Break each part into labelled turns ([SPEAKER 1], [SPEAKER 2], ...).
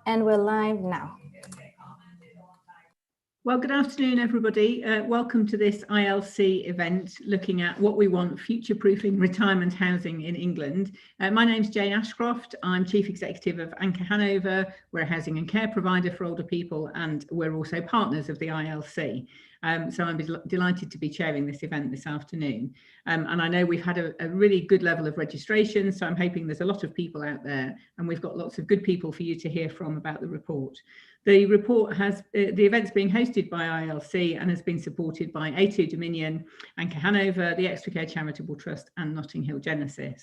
[SPEAKER 1] And we're live now.
[SPEAKER 2] Well, good afternoon, everybody. Welcome to this ILC event looking at what we want future-proofing retirement housing in England. My name's Jane Ashcroft. I'm Chief Executive of ARCO Hanover. We're a housing and care provider for older people, and we're also partners of the ILC. So I'm delighted to be chairing this event this afternoon. And I know we've had a really good level of registration, so I'm hoping there's a lot of people out there, and we've got lots of good people for you to hear from about the report. The report has, the event's being hosted by ILC and has been supported by A2 Dominion, ARCO Hanover, the Extra Care Charitable Trust and Notting Hill Genesis.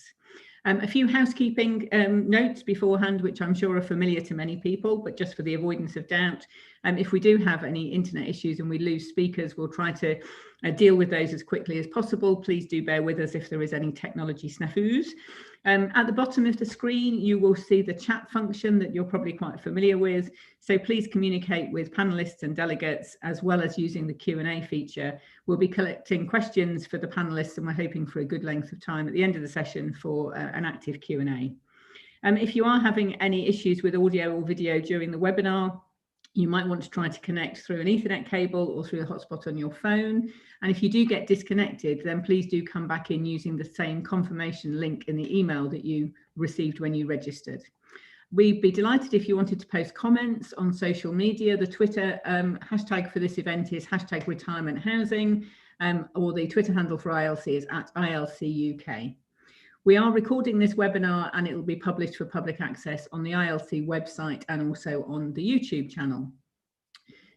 [SPEAKER 2] A few housekeeping notes beforehand, which I'm sure are familiar to many people, but just for the avoidance of doubt, if we do have any internet issues and we lose speakers, we'll try to deal with those as quickly as possible. Please do bear with us if there is any technology snafus. At the bottom of the screen, you will see the chat function that you're probably quite familiar with. So please communicate with panelists and delegates, as well as using the Q&A feature. We'll be collecting questions for the panelists, and we're hoping for a good length of time at the end of the session for an active Q&A. If you are having any issues with audio or video during the webinar, you might want to try to connect through an Ethernet cable or through a hotspot on your phone. And if you do get disconnected, then please do come back in using the same confirmation link in the email that you received when you registered. We'd be delighted if you wanted to post comments on social media. The Twitter hashtag for this event is #RetirementHousing, or the Twitter handle for ILC is @ILCUK. We are recording this webinar and it will be published for public access on the ILC website and also on the YouTube channel.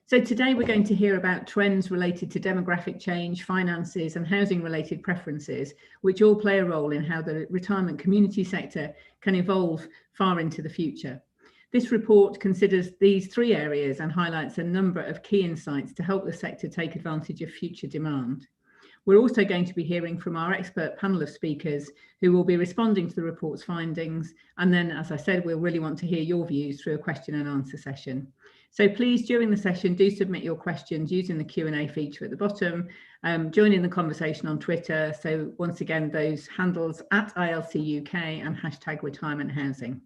[SPEAKER 2] So today we're going to hear about trends related to demographic change, finances and housing related preferences, which all play a role in how the retirement community sector can evolve far into the future. This report considers these three areas and highlights a number of key insights to help the sector take advantage of future demand. We're also going to be hearing from our expert panel of speakers who will be responding to the report's findings. And then, as I said, we'll really want to hear your views through a question and answer session. So please, during the session, do submit your questions using the Q&A feature at the bottom. Join in the conversation on Twitter. So once again, those handles @ILCUK and #RetirementHousing.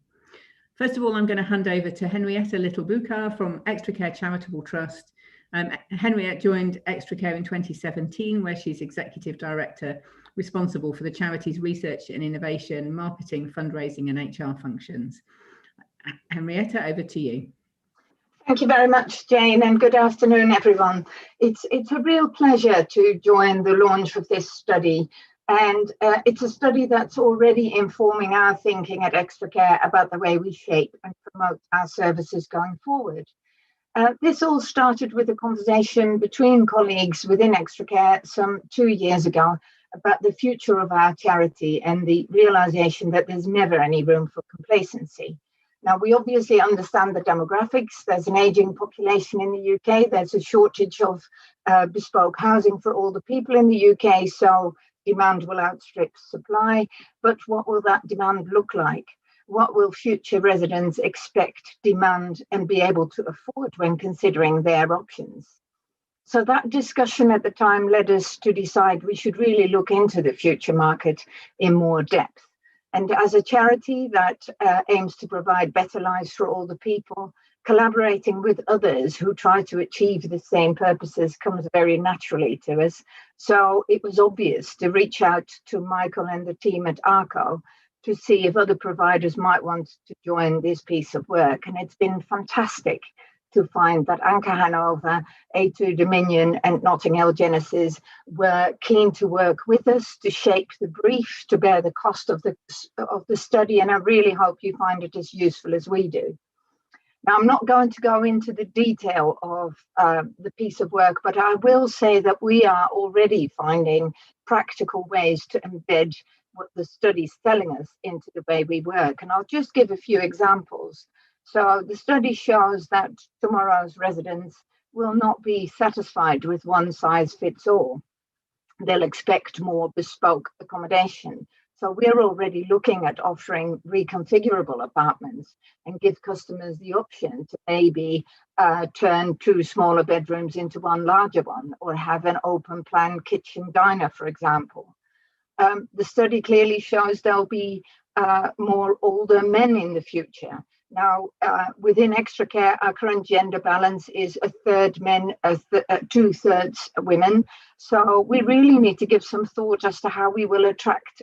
[SPEAKER 2] First of all, I'm going to hand over to Henrietta Little-Bucar from Extra Care Charitable Trust. Henriette joined Extra Care in 2017, where she's Executive Director responsible for the charity's research and innovation, marketing, fundraising and HR functions. Henrietta, over to you.
[SPEAKER 3] Thank you very much, Jane, and good afternoon, everyone. It's a real pleasure to join the launch of this study. And it's a study that's already informing our thinking at Extra Care about the way we shape and promote our services going forward. This all started with a conversation between colleagues within Extra Care some 2 years ago about the future of our charity and the realization that there's never any room for complacency. Now, we obviously understand the demographics. There's an aging population in the UK. There's a shortage of bespoke housing for all the people in the UK, so demand will outstrip supply. But what will that demand look like? What will future residents expect, demand, and be able to afford when considering their options? So that discussion at the time led us to decide we should really look into the future market in more depth. And as a charity that aims to provide better lives for all the people, collaborating with others who try to achieve the same purposes comes very naturally to us. So it was obvious to reach out to Michael and the team at ARCO to see if other providers might want to join this piece of work. And it's been fantastic to find that ARCO Hanover, A2 Dominion and Notting Hill Genesis were keen to work with us to shape the brief, to bear the cost of the study. And I really hope you find it as useful as we do. Now, I'm not going to go into the detail of the piece of work, but I will say that we are already finding practical ways to embed what the study's telling us into the way we work. And I'll just give a few examples. So the study shows that tomorrow's residents will not be satisfied with one size fits all. They'll expect more bespoke accommodation. So we're already looking at offering reconfigurable apartments and give customers the option to maybe turn 2 smaller bedrooms into one larger one, or have an open plan kitchen diner, for example. The study clearly shows there'll be more older men in the future. Now, within extra care, our current gender balance is a third men, two-thirds women. So we really need to give some thought as to how we will attract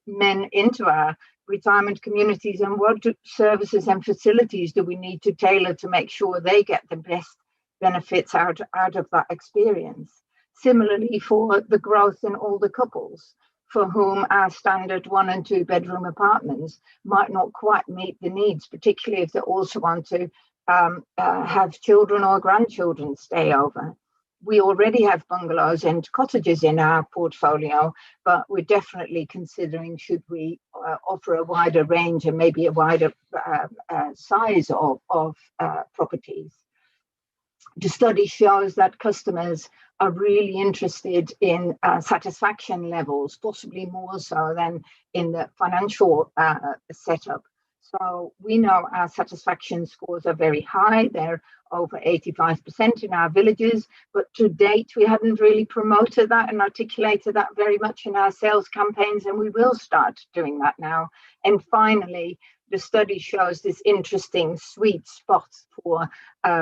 [SPEAKER 3] men into our retirement communities, and what services and facilities do we need to tailor to make sure they get the best benefits out of that experience. Similarly, for the growth in older couples, for whom our standard 1 and 2 bedroom apartments might not quite meet the needs, particularly if they also want to have children or grandchildren stay over. We already have bungalows and cottages in our portfolio, but we're definitely considering, should we offer a wider range and maybe a wider size of properties. The study shows that customers are really interested in satisfaction levels, possibly more so than in the financial setup. So we know our satisfaction scores are very high. They're over 85% in our villages, but to date, we hadn't really promoted that and articulated that very much in our sales campaigns, and we will start doing that now. And finally, the study shows this interesting sweet spot for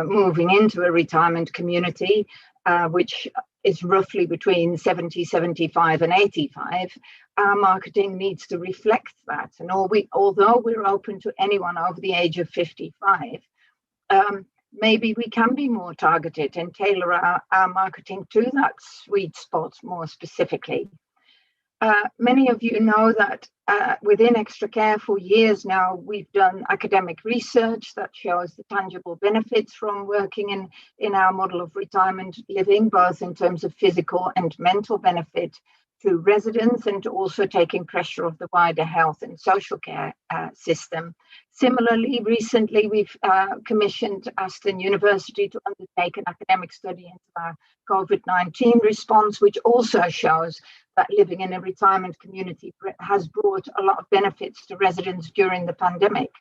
[SPEAKER 3] moving into a retirement community, which is roughly between 70, 75 and 85. Our marketing needs to reflect that. And although we're open to anyone over the age of 55, maybe we can be more targeted and tailor our marketing to that sweet spot more specifically. Many of you know that within extra care for years now, we've done academic research that shows the tangible benefits from working in our model of retirement living, both in terms of physical and mental benefit to residents, and also taking pressure off the wider health and social care system. Similarly, recently we've commissioned Aston University to undertake an academic study into our COVID-19 response, which also shows that living in a retirement community has brought a lot of benefits to residents during the pandemic.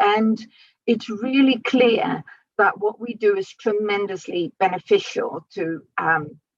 [SPEAKER 3] And it's really clear that what we do is tremendously beneficial to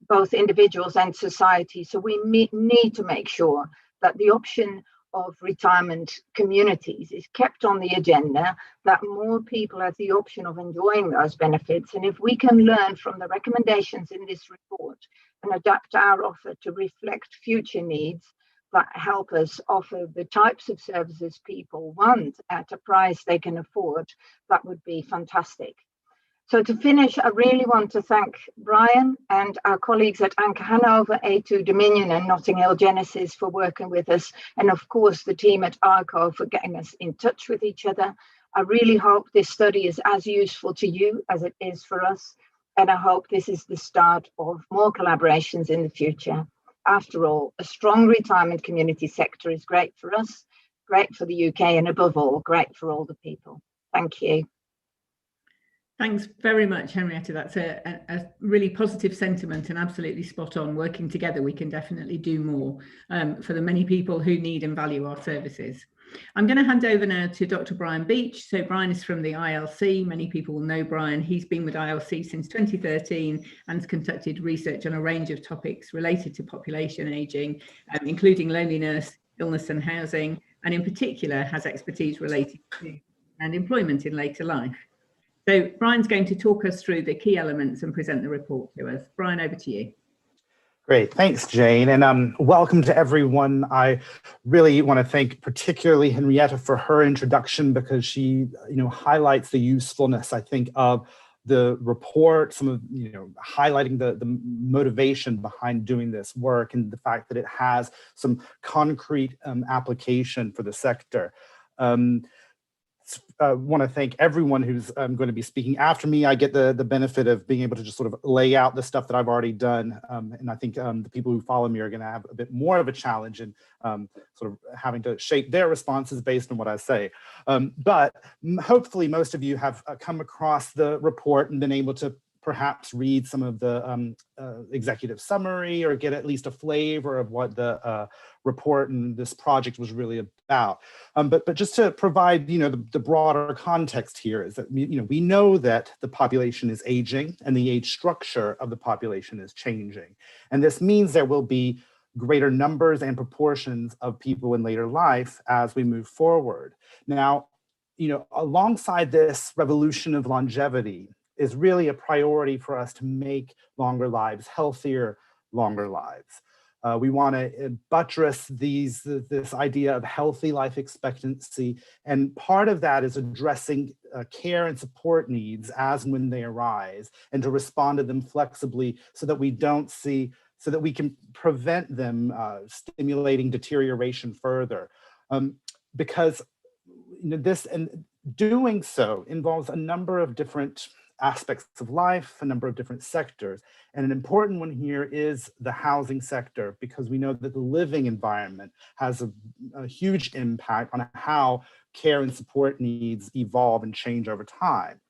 [SPEAKER 3] both individuals and society. So we need to make sure that the option of retirement communities is kept on the agenda, that more people have the option of enjoying those benefits. And if we can learn from the recommendations in this report and adapt our offer to reflect future needs that help us offer the types of services people want at a price they can afford, that would be fantastic. So to finish, I really want to thank Brian and our colleagues at Anchor Hanover, A2 Dominion and Notting Hill Genesis for working with us, and of course the team at ARCO for getting us in touch with each other. I really hope this study is as useful to you as it is for us, and I hope this is the start of more collaborations in the future. After all, a strong retirement community sector is great for us, great for the UK, and above all, great for all the people. Thank you.
[SPEAKER 2] Thanks very much, Henrietta. That's a really positive sentiment and absolutely spot on. Working together, we can definitely do more for the many people who need and value our services. I'm going to hand over now to Dr. Brian Beach. So Brian is from the ILC. Many people will know Brian. He's been with ILC since 2013 and has conducted research on a range of topics related to population ageing, including loneliness, illness and housing, and in particular has expertise related to and employment in later life. So Brian's going to talk us through the key elements and present the report to us. Brian, over to you.
[SPEAKER 1] Great, thanks, Jane, and welcome to everyone. I really want to thank particularly Henrietta for her introduction, because she, highlights the usefulness, I think, of the report, some of, highlighting the motivation behind doing this work and the fact that it has some concrete application for the sector. I want to thank everyone who's going to be speaking after me. I get the benefit of being able to just sort of lay out the stuff that I've already done. And I think the people who follow me are going to have a bit more of a challenge in sort of having to shape their responses based on what I say. But hopefully most of you have come across the report and been able to perhaps read some of the executive summary or get at least a flavor of what the report and this project was really about. But just to provide, the broader context here is that, we know that the population is aging and the age structure of the population is changing. And this means there will be greater numbers and proportions of people in later life as we move forward. Now, alongside this revolution of longevity is really a priority for us to make longer lives healthier, longer lives. We want to buttress this idea of healthy life expectancy. And part of that is addressing care and support needs as and when they arise, and to respond to them flexibly so that we can prevent them stimulating deterioration further. Because this and doing so involves a number of different aspects of life, a number of different sectors. And an important one here is the housing sector, because we know that the living environment has a huge impact on how care and support needs evolve and change over time.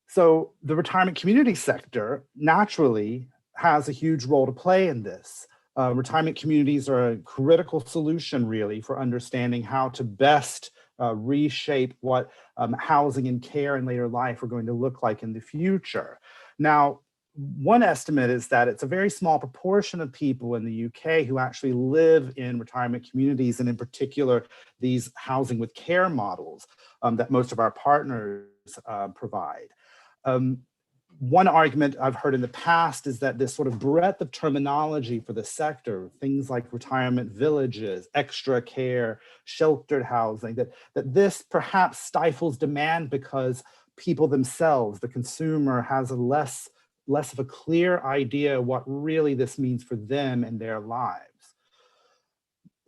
[SPEAKER 1] So the retirement community sector naturally has a huge role to play in this. Retirement communities are a critical solution, really, for understanding how to best reshape what housing and care in later life are going to look like in the future. Now, one estimate is that it's a very small proportion of people in the UK who actually live in retirement communities, and in particular, these housing with care models that most of our partners provide. One argument I've heard in the past is that this sort of breadth of terminology for the sector, things like retirement villages, extra care, sheltered housing, that this perhaps stifles demand because people themselves, the consumer, has a less of a clear idea what really this means for them and their lives.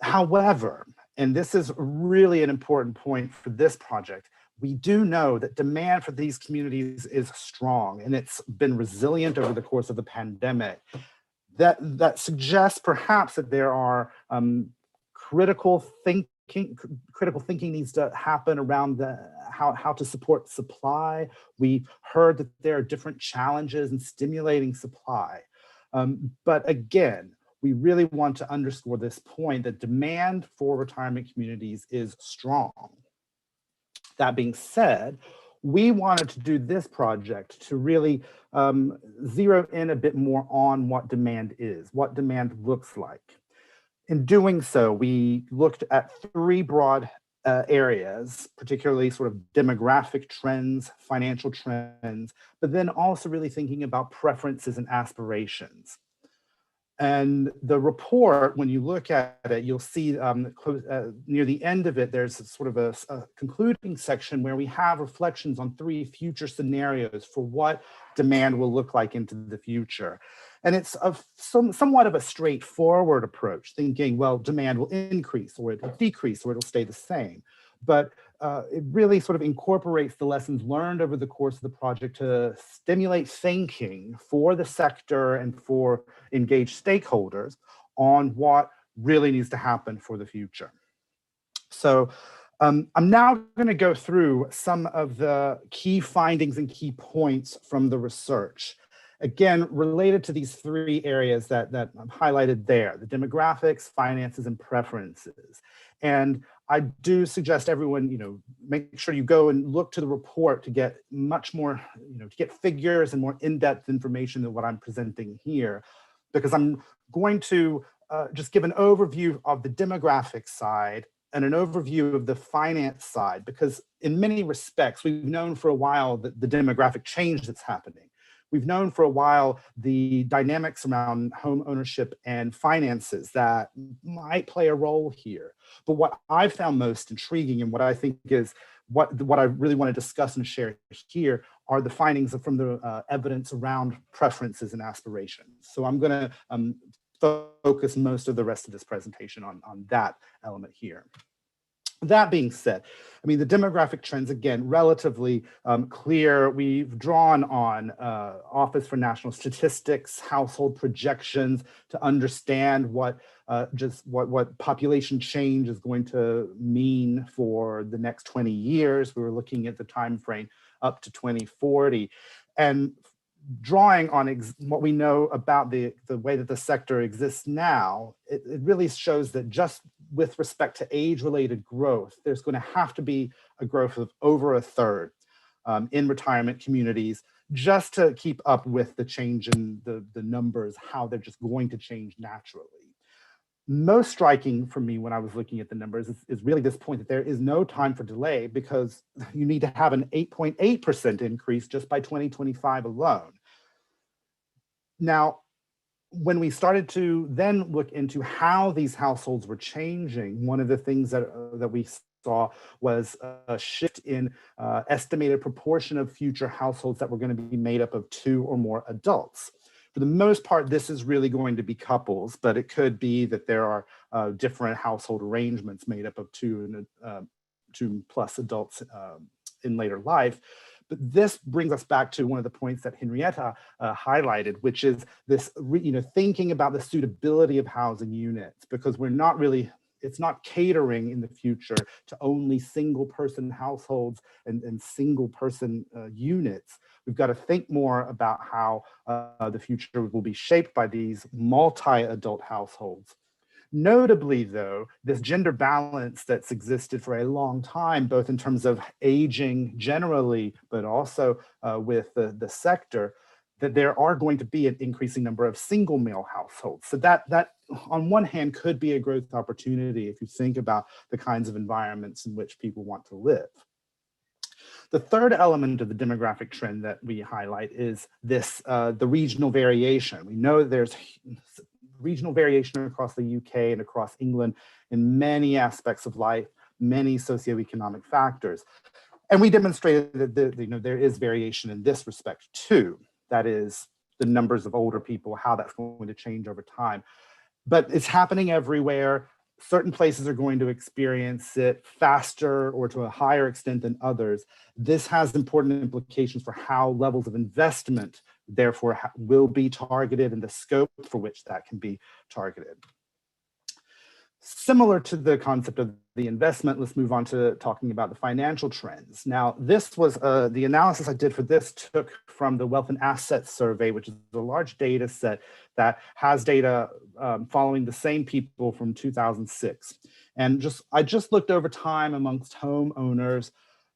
[SPEAKER 1] However, and this is really an important point for this project, we do know that demand for these communities is strong, and it's been resilient over the course of the pandemic. That suggests perhaps that there are critical thinking needs to happen around how to support supply. We heard that there are different challenges in stimulating supply. But again, we really want to underscore this point that demand for retirement communities is strong. That being said, we wanted to do this project to really zero in a bit more on what demand is, what demand looks like. In doing so, we looked at three broad areas, particularly sort of demographic trends, financial trends, but then also really thinking about preferences and aspirations. And the report, when you look at it, you'll see near the end of it, there's sort of a concluding section where we have reflections on three future scenarios for what demand will look like into the future. And it's somewhat of a straightforward approach, thinking, well, demand will increase or it'll decrease or it'll stay the same. But it really sort of incorporates the lessons learned over the course of the project to stimulate thinking for the sector and for engaged stakeholders on what really needs to happen for the future. So I'm now going to go through some of the key findings and key points from the research. Again, related to these three areas that I've highlighted there, the demographics, finances, and preferences. And I do suggest everyone, make sure you go and look to the report to get much more, to get figures and more in-depth information than what I'm presenting here, because I'm going to just give an overview of the demographic side and an overview of the finance side, because in many respects, we've known for a while that the demographic change that's happening. We've known for a while the dynamics around home ownership and finances that might play a role here. But what I've found most intriguing and what I think is what I really want to discuss and share here are the findings from the evidence around preferences and aspirations. So I'm going to focus most of the rest of this presentation on that element here. That being said, I mean, the demographic trends, again, relatively clear. We've drawn on Office for National Statistics, household projections to understand what population change is going to mean for the next 20 years. We were looking at the time frame up to 2040. And drawing on what we know about the way that the sector exists now, it really shows that just with respect to age-related growth, there's going to have to be a growth of over a third in retirement communities just to keep up with the change in the numbers, how they're just going to change naturally. Most striking for me when I was looking at the numbers is really this point that there is no time for delay, because you need to have an 8.8% increase just by 2025 alone. Now, when we started to then look into how these households were changing, one of the things that we saw was a shift in estimated proportion of future households that were going to be made up of 2 or more adults. For the most part, this is really going to be couples, but it could be that there are different household arrangements made up of 2 plus adults in later life. But this brings us back to one of the points that Henrietta highlighted, which is this, thinking about the suitability of housing units, because it's not catering in the future to only single person households and single person units. We've got to think more about how the future will be shaped by these multi-adult households. Notably, though, this gender balance that's existed for a long time, both in terms of aging generally, but also with the sector, that there are going to be an increasing number of single male households. So that on one hand could be a growth opportunity if you think about the kinds of environments in which people want to live. The third element of the demographic trend that we highlight is this, the regional variation. We know there's regional variation across the UK and across England in many aspects of life, many socioeconomic factors. And we demonstrated that there is variation in this respect too. That is the numbers of older people, how that's going to change over time. But it's happening everywhere. Certain places are going to experience it faster or to a higher extent than others. This has important implications for how levels of investment, therefore, will be targeted and the scope for which that can be targeted. Similar to the concept of the investment, let's move on to talking about the financial trends. Now, this was the analysis I did for this took from the Wealth and Assets Survey, which is a large data set that has data following the same people from 2006. And I just looked over time amongst homeowners.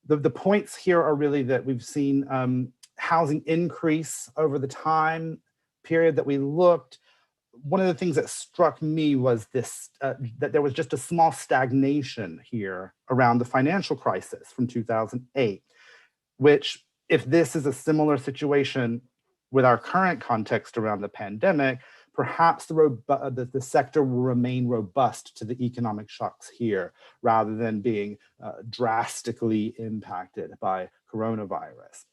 [SPEAKER 1] The points here are really that we've seen housing increase over the time period that we looked. One of the things that struck me was this, that there was just a small stagnation here around the financial crisis from 2008, which, if this is a similar situation with our current context around the pandemic, perhaps the sector will remain robust to the economic shocks here, rather than being drastically impacted by coronavirus.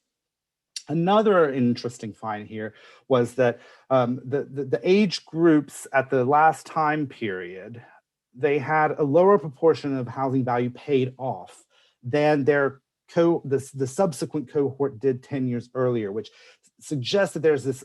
[SPEAKER 1] Another interesting find here was that the age groups at the last time period, they had a lower proportion of housing value paid off than the subsequent cohort did 10 years earlier, which suggests that there's this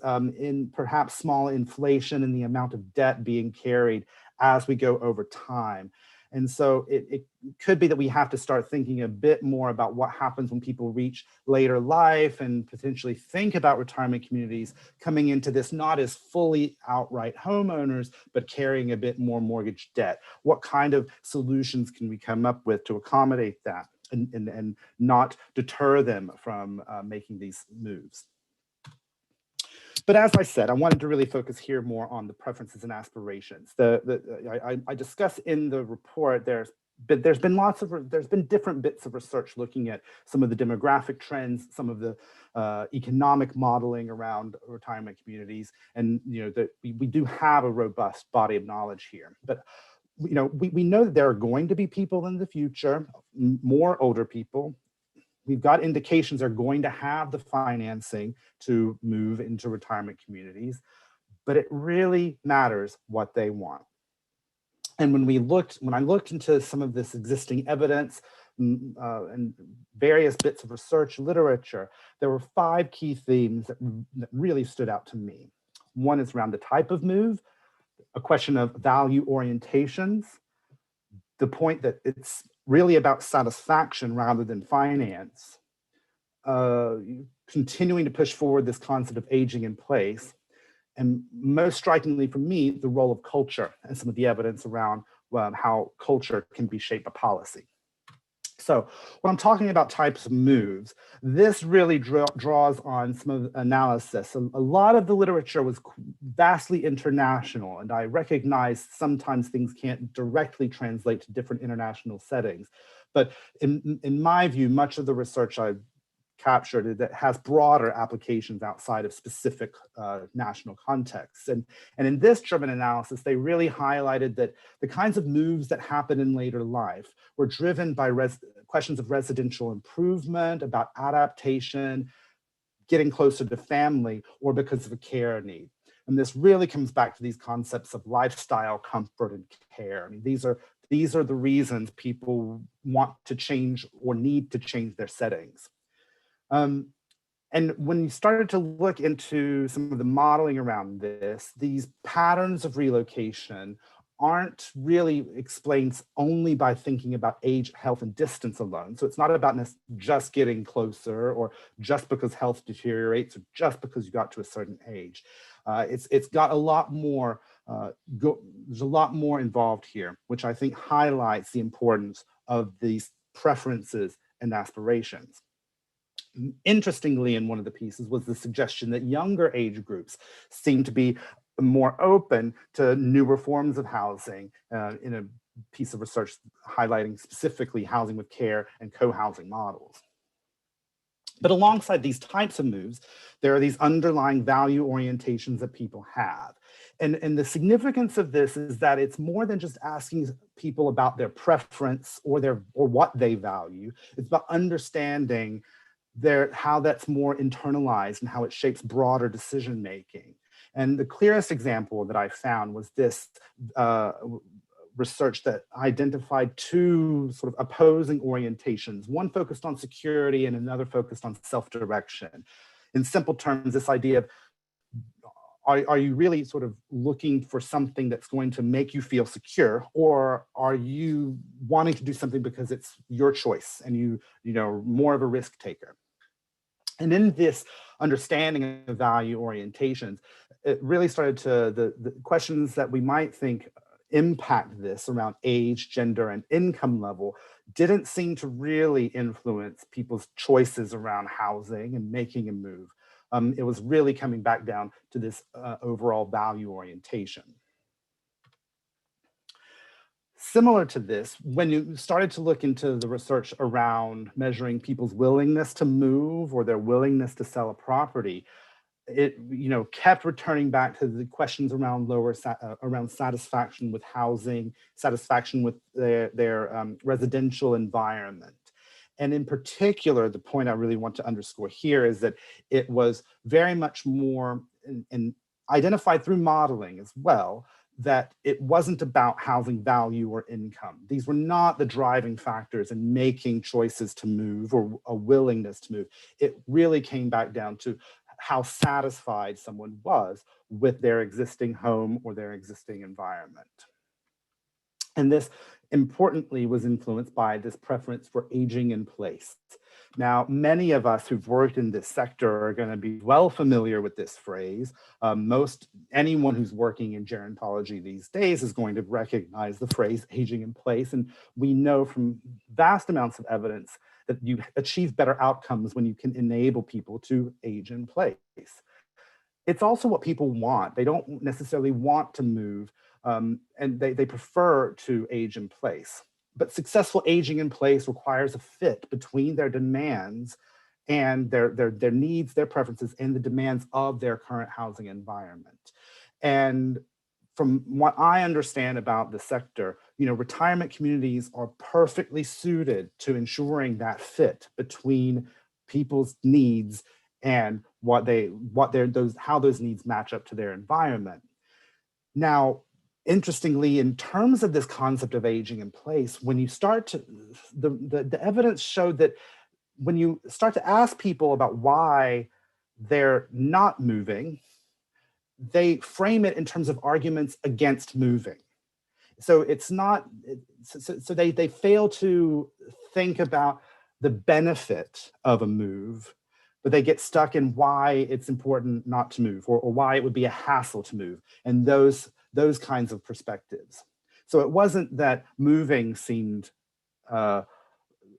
[SPEAKER 1] perhaps small inflation in the amount of debt being carried as we go over time. And so it could be that we have to start thinking a bit more about what happens when people reach later life and potentially think about retirement communities coming into this not as fully outright homeowners, but carrying a bit more mortgage debt. What kind of solutions can we come up with to accommodate that and not deter them from making these moves? But as I said, I wanted to really focus here more on the preferences and aspirations. I discuss in the report there's been different bits of research looking at some of the demographic trends, some of the economic modeling around retirement communities, and we do have a robust body of knowledge here. But we know that there are going to be people in the future, more older people. We've got indications they're going to have the financing to move into retirement communities, but it really matters what they want. And when I looked into some of this existing evidence and various bits of research literature, there were 5 key themes that really stood out to me. One is around the type of move, a question of value orientations, the point that it's really about satisfaction rather than finance, continuing to push forward this concept of aging in place, and most strikingly for me, the role of culture and some of the evidence around how culture can be shaped by policy. So when I'm talking about types of moves, this really draws on some of the analysis. A lot of the literature was vastly international, and I recognize sometimes things can't directly translate to different international settings. But in my view, much of the research I captured that has broader applications outside of specific national contexts. And in this German analysis, they really highlighted that the kinds of moves that happen in later life were driven by questions of residential improvement, about adaptation, getting closer to family, or because of a care need. And this really comes back to these concepts of lifestyle, comfort, and care. I mean, these are the reasons people want to change or need to change their settings. And when you started to look into some of the modeling around this, these patterns of relocation aren't really explained only by thinking about age, health, and distance alone. So it's not about just getting closer, or just because health deteriorates, or just because you got to a certain age. It's got a lot more, there's a lot more involved here, which I think highlights the importance of these preferences and aspirations. Interestingly, in one of the pieces was the suggestion that younger age groups seem to be more open to newer forms of housing, in a piece of research highlighting specifically housing with care and co-housing models. But alongside these types of moves, there are these underlying value orientations that people have. And the significance of this is that it's more than just asking people about their preference or what they value. It's about understanding how that's more internalized and how it shapes broader decision making. And the clearest example that I found was this research that identified two sort of opposing orientations, one focused on security and another focused on self-direction. In simple terms, this idea of, are you really sort of looking for something that's going to make you feel secure, or are you wanting to do something because it's your choice and you know, more of a risk taker? And in this understanding of value orientations, it really started to, the questions that we might think impact this around age, gender, and income level didn't seem to really influence people's choices around housing and making a move. It was really coming back down to this overall value orientation. Similar to this, when you started to look into the research around measuring people's willingness to move or their willingness to sell a property, it kept returning back to the questions around around satisfaction with housing, satisfaction with their residential environment. And in particular, the point I really want to underscore here is that it was very much more and identified through modeling as well, that it wasn't about housing value or income. These were not the driving factors in making choices to move or a willingness to move. It really came back down to how satisfied someone was with their existing home or their existing environment. And this, importantly, was influenced by this preference for aging in place. Now, many of us who've worked in this sector are going to be well familiar with this phrase. Anyone who's working in gerontology these days is going to recognize the phrase aging in place. And we know from vast amounts of evidence that you achieve better outcomes when you can enable people to age in place. It's also what people want. They don't necessarily want to move, and they prefer to age in place. But successful aging in place requires a fit between their demands and their needs, their preferences, and the demands of their current housing environment. And from what I understand about the sector, retirement communities are perfectly suited to ensuring that fit between people's needs and how those needs match up to their environment. Now, interestingly, in terms of this concept of aging in place, when you start to, the evidence showed that when you start to ask people about why they're not moving, they frame it in terms of arguments against moving. So it's not, so they fail to think about the benefit of a move, but they get stuck in why it's important not to move, or why it would be a hassle to move, and those kinds of perspectives. So it wasn't that moving seemed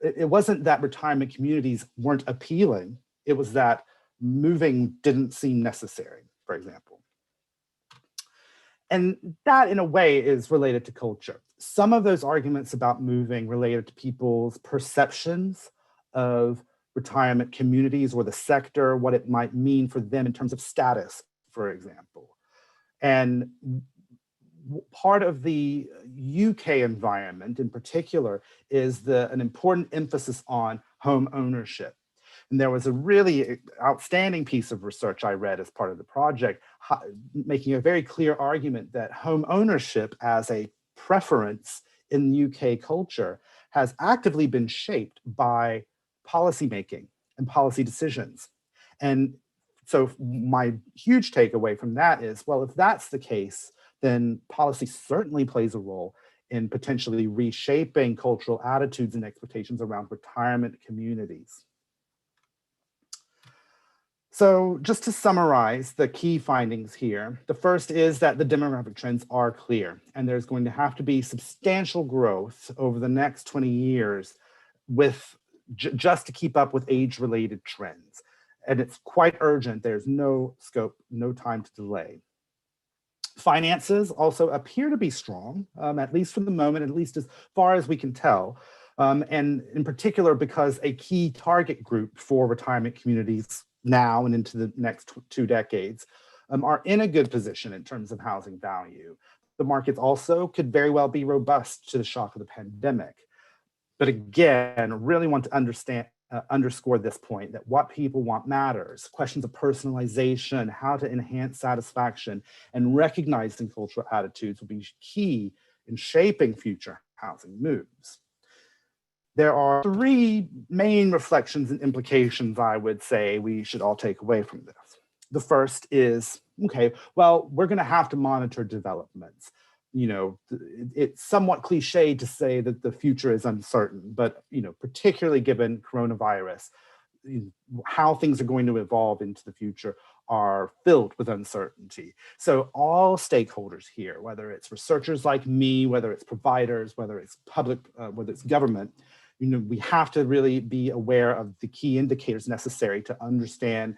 [SPEAKER 1] it wasn't that retirement communities weren't appealing. It was that moving didn't seem necessary, for example. And that, in a way, is related to culture. Some of those arguments about moving related to people's perceptions of retirement communities or the sector, what it might mean for them in terms of status, for example. And part of the UK environment in particular is an important emphasis on home ownership. And there was a really outstanding piece of research I read as part of the project, making a very clear argument that home ownership as a preference in UK culture has actively been shaped by policymaking and policy decisions. And so my huge takeaway from that is, well, if that's the case, then policy certainly plays a role in potentially reshaping cultural attitudes and expectations around retirement communities. So just to summarize the key findings here, the first is that the demographic trends are clear, and there's going to have to be substantial growth over the next 20 years with just to keep up with age-related trends. And it's quite urgent. There's no scope, no time to delay. Finances also appear to be strong, at least for the moment, at least as far as we can tell. And in particular, because a key target group for retirement communities now and into the next 2 decades are in a good position in terms of housing value. The markets also could very well be robust to the shock of the pandemic. But again, I really want to underscore this point that what people want matters. Questions of personalization, how to enhance satisfaction, and recognizing cultural attitudes will be key in shaping future housing moves. There are 3 main reflections and implications I would say we should all take away from this. The first is, okay, well, we're going to have to monitor developments. You know, it's somewhat cliche to say that the future is uncertain, but, you know, particularly given coronavirus, how things are going to evolve into the future are filled with uncertainty. So all stakeholders here, whether it's researchers like me, whether it's providers, whether it's public, whether it's government, you know, we have to really be aware of the key indicators necessary to understand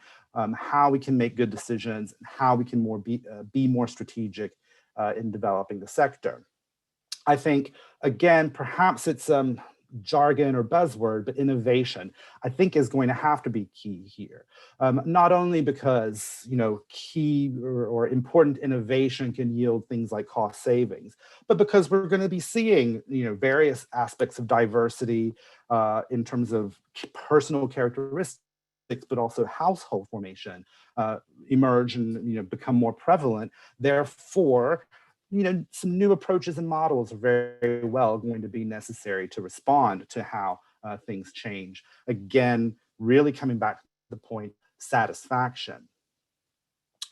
[SPEAKER 1] how we can make good decisions and how we can be more strategic in developing the sector. I think, again, perhaps it's jargon or buzzword, but innovation, I think, is going to have to be key here. Not only because, you know, key or important innovation can yield things like cost savings, but because we're going to be seeing, you know, various aspects of diversity in terms of personal characteristics, but also household formation emerge and, you know, become more prevalent. Therefore, you know, some new approaches and models are very well going to be necessary to respond to how things change. Again, really coming back to the point, satisfaction.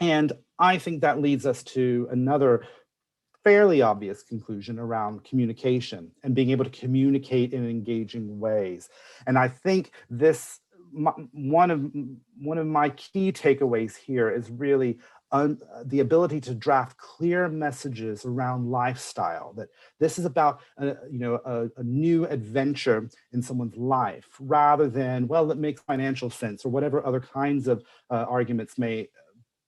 [SPEAKER 1] And I think that leads us to another fairly obvious conclusion around communication and being able to communicate in engaging ways. And I think this, one of my key takeaways here is really the ability to draft clear messages around lifestyle, that this is about a new adventure in someone's life, rather than, well, it makes financial sense, or whatever other kinds of arguments may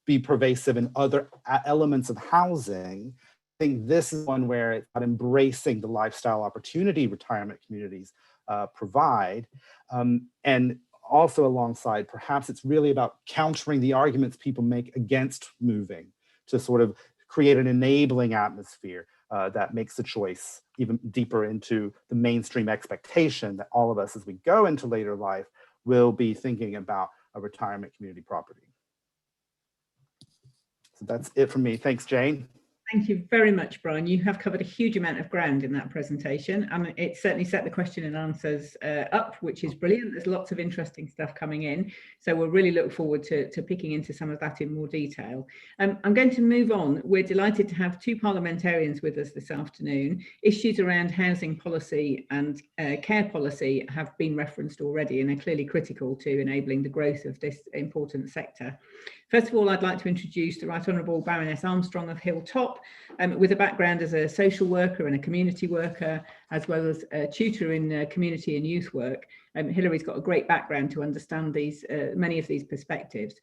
[SPEAKER 1] be pervasive in other elements of housing. I think this is one where it's about embracing the lifestyle opportunity retirement communities provide, and also alongside, perhaps it's really about countering the arguments people make against moving to sort of create an enabling atmosphere that makes the choice even deeper into the mainstream expectation that all of us, as we go into later life, will be thinking about a retirement community property. So that's it from me. Thanks, Jane.
[SPEAKER 2] Thank you very much, Brian. You have covered a huge amount of ground in that presentation. It certainly set the question and answers up, which is brilliant. There's lots of interesting stuff coming in. So we'll really look forward to picking into some of that in more detail. I'm going to move on. We're delighted to have 2 parliamentarians with us this afternoon. Issues around housing policy and care policy have been referenced already and are clearly critical to enabling the growth of this important sector. First of all, I'd like to introduce the Right Honourable Baroness Armstrong of Hilltop, With a background as a social worker and a community worker, as well as a tutor in community and youth work, Hilary's got a great background to understand these many of these perspectives.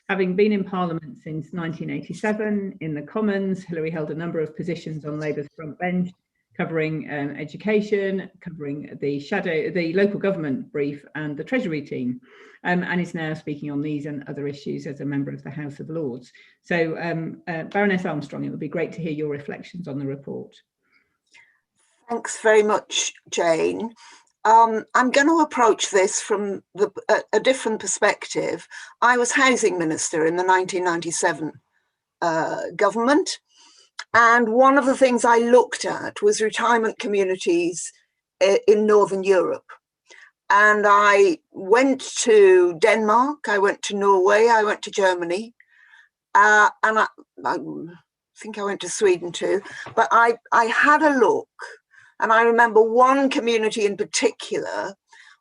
[SPEAKER 2] Having been in Parliament since 1987, in the Commons, Hilary held a number of positions on Labour's front bench, covering education, covering the local government brief and the Treasury team, and is now speaking on these and other issues as a member of the House of Lords. So Baroness Armstrong, it would be great to hear your reflections on the report.
[SPEAKER 4] Thanks very much, Jane. I'm going to approach this from a different perspective. I was housing minister in the 1997 government. And one of the things I looked at was retirement communities in Northern Europe. And I went to Denmark, I went to Norway, I went to Germany, and I think I went to Sweden too. But I had a look, and I remember one community in particular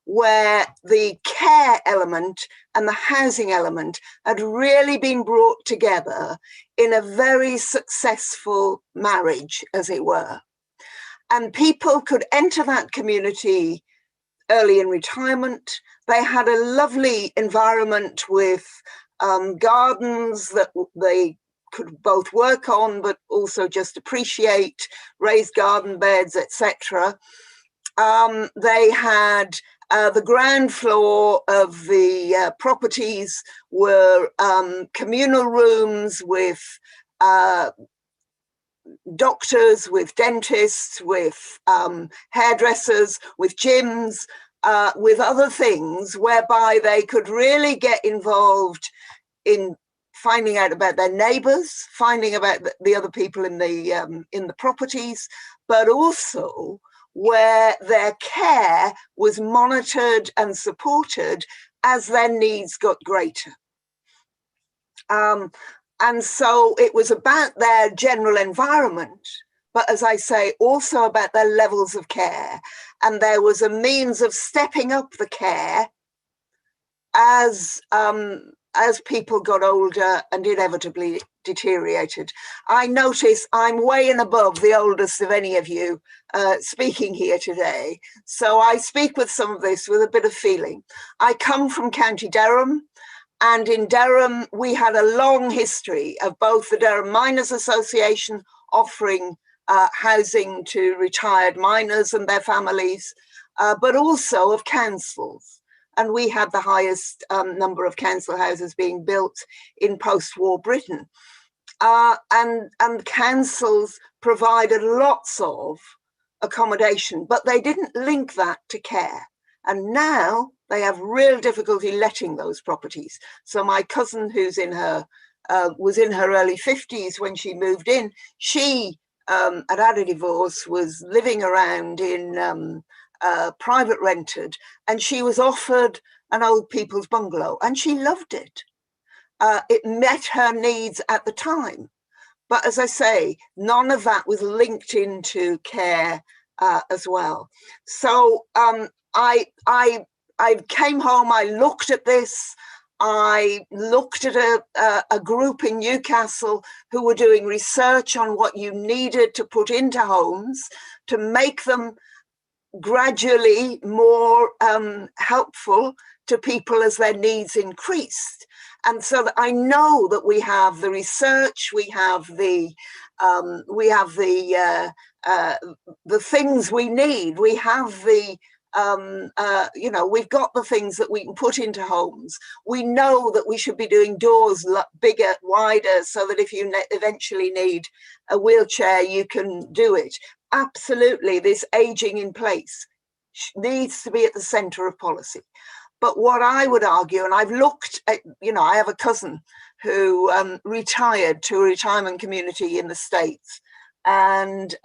[SPEAKER 4] where the care element and the housing element had really been brought together in a very successful marriage, as it were. And people could enter that community early in retirement. They had a lovely environment with gardens that they could both work on, but also just appreciate, raised garden beds, etc. They had the ground floor of the properties were communal rooms with doctors, with dentists, with hairdressers, with gyms, with other things whereby they could really get involved in finding out about their neighbours, finding about the other people in the properties, but also where their care was monitored and supported as their needs got greater. And so it was about their general environment, but as I say, also about their levels of care. And there was a means of stepping up the care as people got older and inevitably deteriorated. I notice I'm way and above the oldest of any of you speaking here today. So I speak with some of this with a bit of feeling. I come from County Durham, and in Durham, we had a long history of both the Durham Miners Association offering housing to retired miners and their families, but also of councils. And we had the highest number of council houses being built in post-war Britain. And councils provided lots of accommodation, but they didn't link that to care. And now they have real difficulty letting those properties. So my cousin, who's was in her early 50s when she moved in, she had had a divorce, was living around in private rented, and she was offered an old people's bungalow, and she loved it. It met her needs at the time. But as I say, none of that was linked into care as well. So I came home, I looked at this, I looked at a group in Newcastle who were doing research on what you needed to put into homes to make them gradually more helpful to people as their needs increased. And so that I know that we have the research, we have the things we need, we have the we've got the things that we can put into homes. We know that we should be doing doors bigger, wider, so that if you eventually need a wheelchair, you can do it. Absolutely, this aging in place needs to be at the centre of policy. But what I would argue, and I've looked at, I have a cousin who retired to a retirement community in the States, and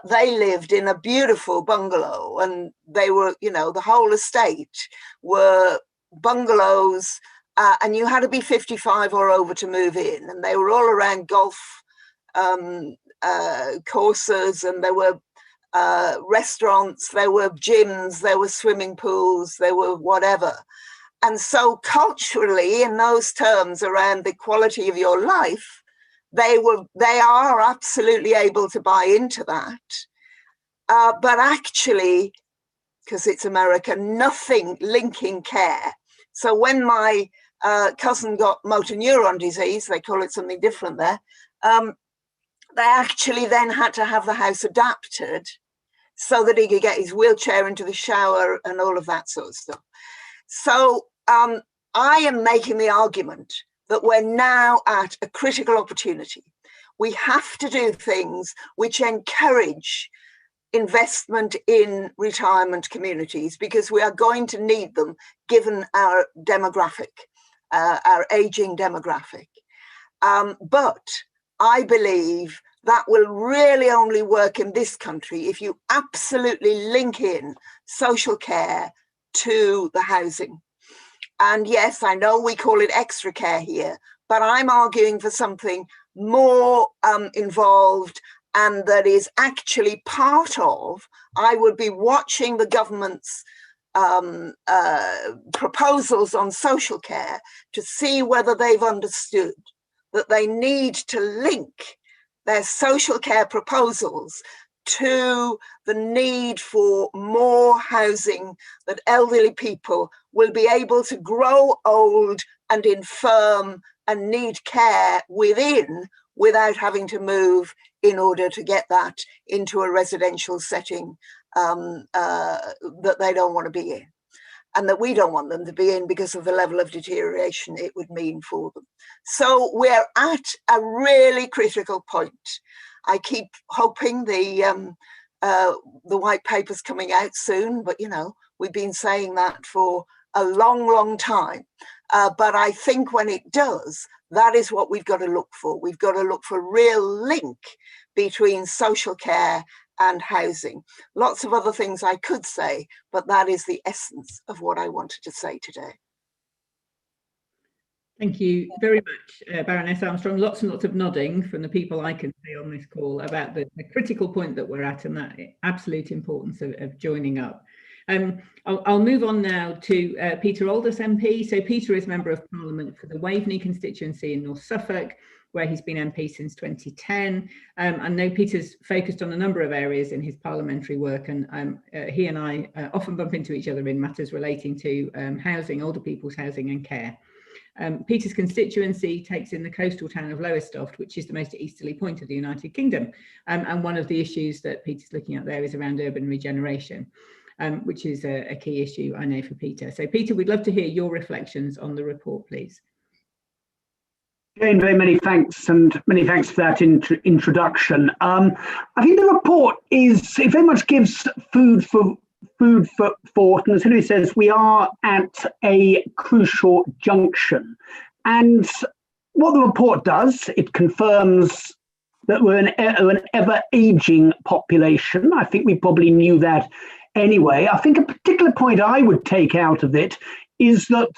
[SPEAKER 4] they lived in a beautiful bungalow, and they were, the whole estate were bungalows, and you had to be 55 or over to move in, and they were all around golf courses, and there were restaurants, there were gyms, there were swimming pools, there were whatever. And so culturally, in those terms around the quality of your life, they are absolutely able to buy into that. But actually, because it's America, nothing linking care. So when my cousin got motor neuron disease, they call it something different there, they actually then had to have the house adapted so that he could get his wheelchair into the shower and all of that sort of stuff. So I am making the argument that we're now at a critical opportunity. We have to do things which encourage investment in retirement communities, because we are going to need them given our demographic, our aging demographic. But I believe that will really only work in this country if you absolutely link in social care to the housing. And yes, I know we call it extra care here, but I'm arguing for something more involved, and that is actually part of, I would be watching the government's proposals on social care to see whether they've understood that they need to link their social care proposals to the need for more housing, that elderly people will be able to grow old and infirm and need care within, without having to move in order to get that into a residential setting that they don't want to be in, and that we don't want them to be in because of the level of deterioration it would mean for them. So we're at a really critical point. I keep hoping the white paper's coming out soon, but you know, we've been saying that for a long, long time. But I think when it does, that is what we've got to look for. We've got to look for a real link between social care and housing. Lots of other things I could say, but that is the essence of what I wanted to say today.
[SPEAKER 2] Thank you very much, Baroness Armstrong. Lots and lots of nodding from the people I can see on this call about the critical point that we're at and that absolute importance of joining up. I'll move on now to Peter Aldous MP. So Peter is Member of Parliament for the Waveney constituency in North Suffolk, where he's been MP since 2010. I know Peter's focused on a number of areas in his parliamentary work, and he and I often bump into each other in matters relating to housing, older people's housing and care. Peter's constituency takes in the coastal town of Lowestoft, which is the most easterly point of the United Kingdom. And one of the issues that Peter's looking at there is around urban regeneration, which is a key issue, I know, for Peter. So Peter, we'd love to hear your reflections on the report, please.
[SPEAKER 5] Jane, very many thanks, and many thanks for that introduction. I think the report it very much gives food for thought, and as Hilary says, we are at a crucial junction. And what the report does, it confirms that we're an ever-aging population. I think we probably knew that anyway. I think a particular point I would take out of it is that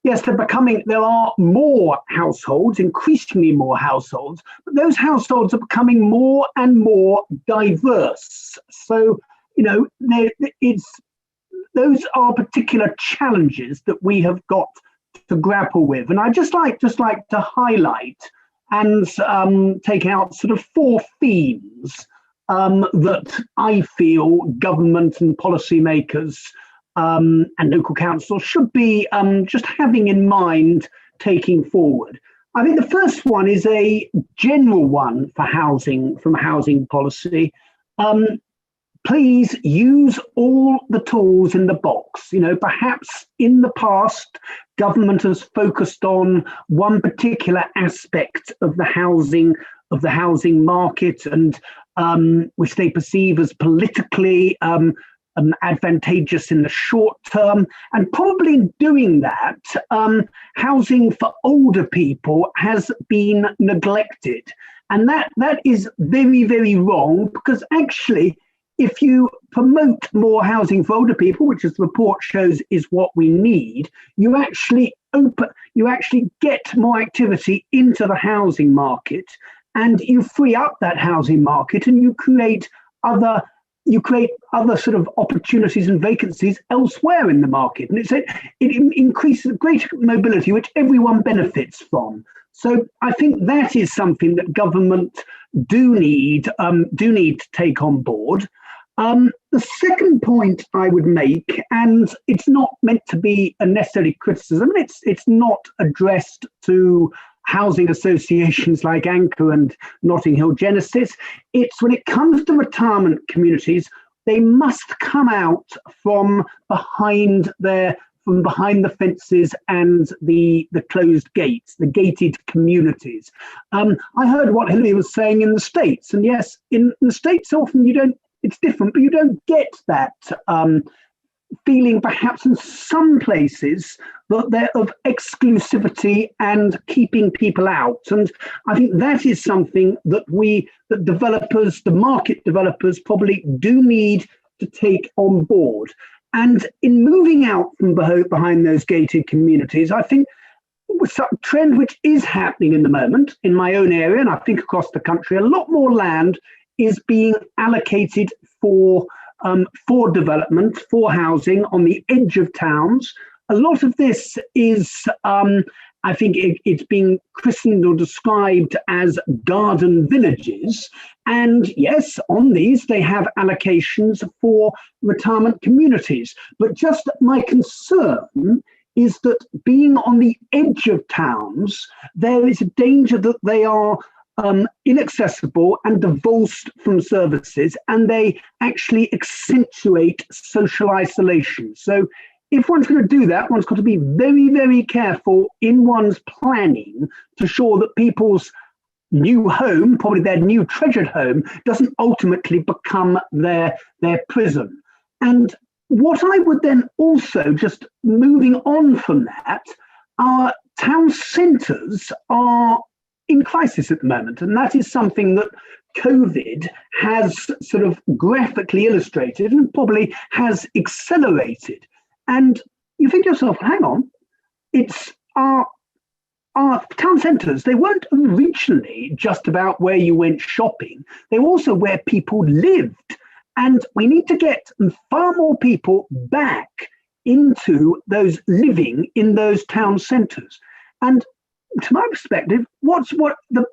[SPEAKER 5] yes, there are more households, increasingly more households, but those households are becoming more and more diverse. So, you know, those are particular challenges that we have got to grapple with. And I just like to highlight and take out sort of four themes that I feel government and policymakers and local councils should be just having in mind taking forward. I think the first one is a general one for housing, from housing policy. Please use all the tools in the box. You know, perhaps in the past, government has focused on one particular aspect of the housing market, and which they perceive as politically advantageous in the short term. And probably in doing that, housing for older people has been neglected. And that is very, very wrong, because actually, if you promote more housing for older people, which as the report shows is what we need, you actually get more activity into the housing market, and you free up that housing market, and you create other sort of opportunities and vacancies elsewhere in the market. And it increases greater mobility, which everyone benefits from. So I think that is something that government do need to take on board. The second point I would make, and it's not meant to be a necessary criticism, it's not addressed to housing associations like ARCO and Notting Hill Genesis. It's when it comes to retirement communities, they must come out from behind the fences and the closed gates, the gated communities. I heard what Hilary was saying in the States, and yes, in the States often it's different, but you don't get that feeling perhaps in some places that they're of exclusivity and keeping people out. And I think that is something that developers, the market developers, probably do need to take on board. And in moving out from behind those gated communities, I think a trend which is happening in the moment in my own area, and I think across the country, a lot more land is being allocated for development, for housing on the edge of towns. A lot of this is, I think it's being christened or described as garden villages. And yes, on these, they have allocations for retirement communities. But just my concern is that being on the edge of towns, there is a danger that they are inaccessible and divorced from services, and they actually accentuate social isolation. So if one's going to do that, one's got to be very, very careful in one's planning to ensure that people's new home, probably their new treasured home, doesn't ultimately become their prison. And what I would then also, just moving on from that, our town centres are in crisis at the moment, and that is something that COVID has sort of graphically illustrated and probably has accelerated. And you think to yourself, hang on, it's our town centres, they weren't originally just about where you went shopping, they were also where people lived. And we need to get far more people back into those living in those town centres. And to my perspective, what the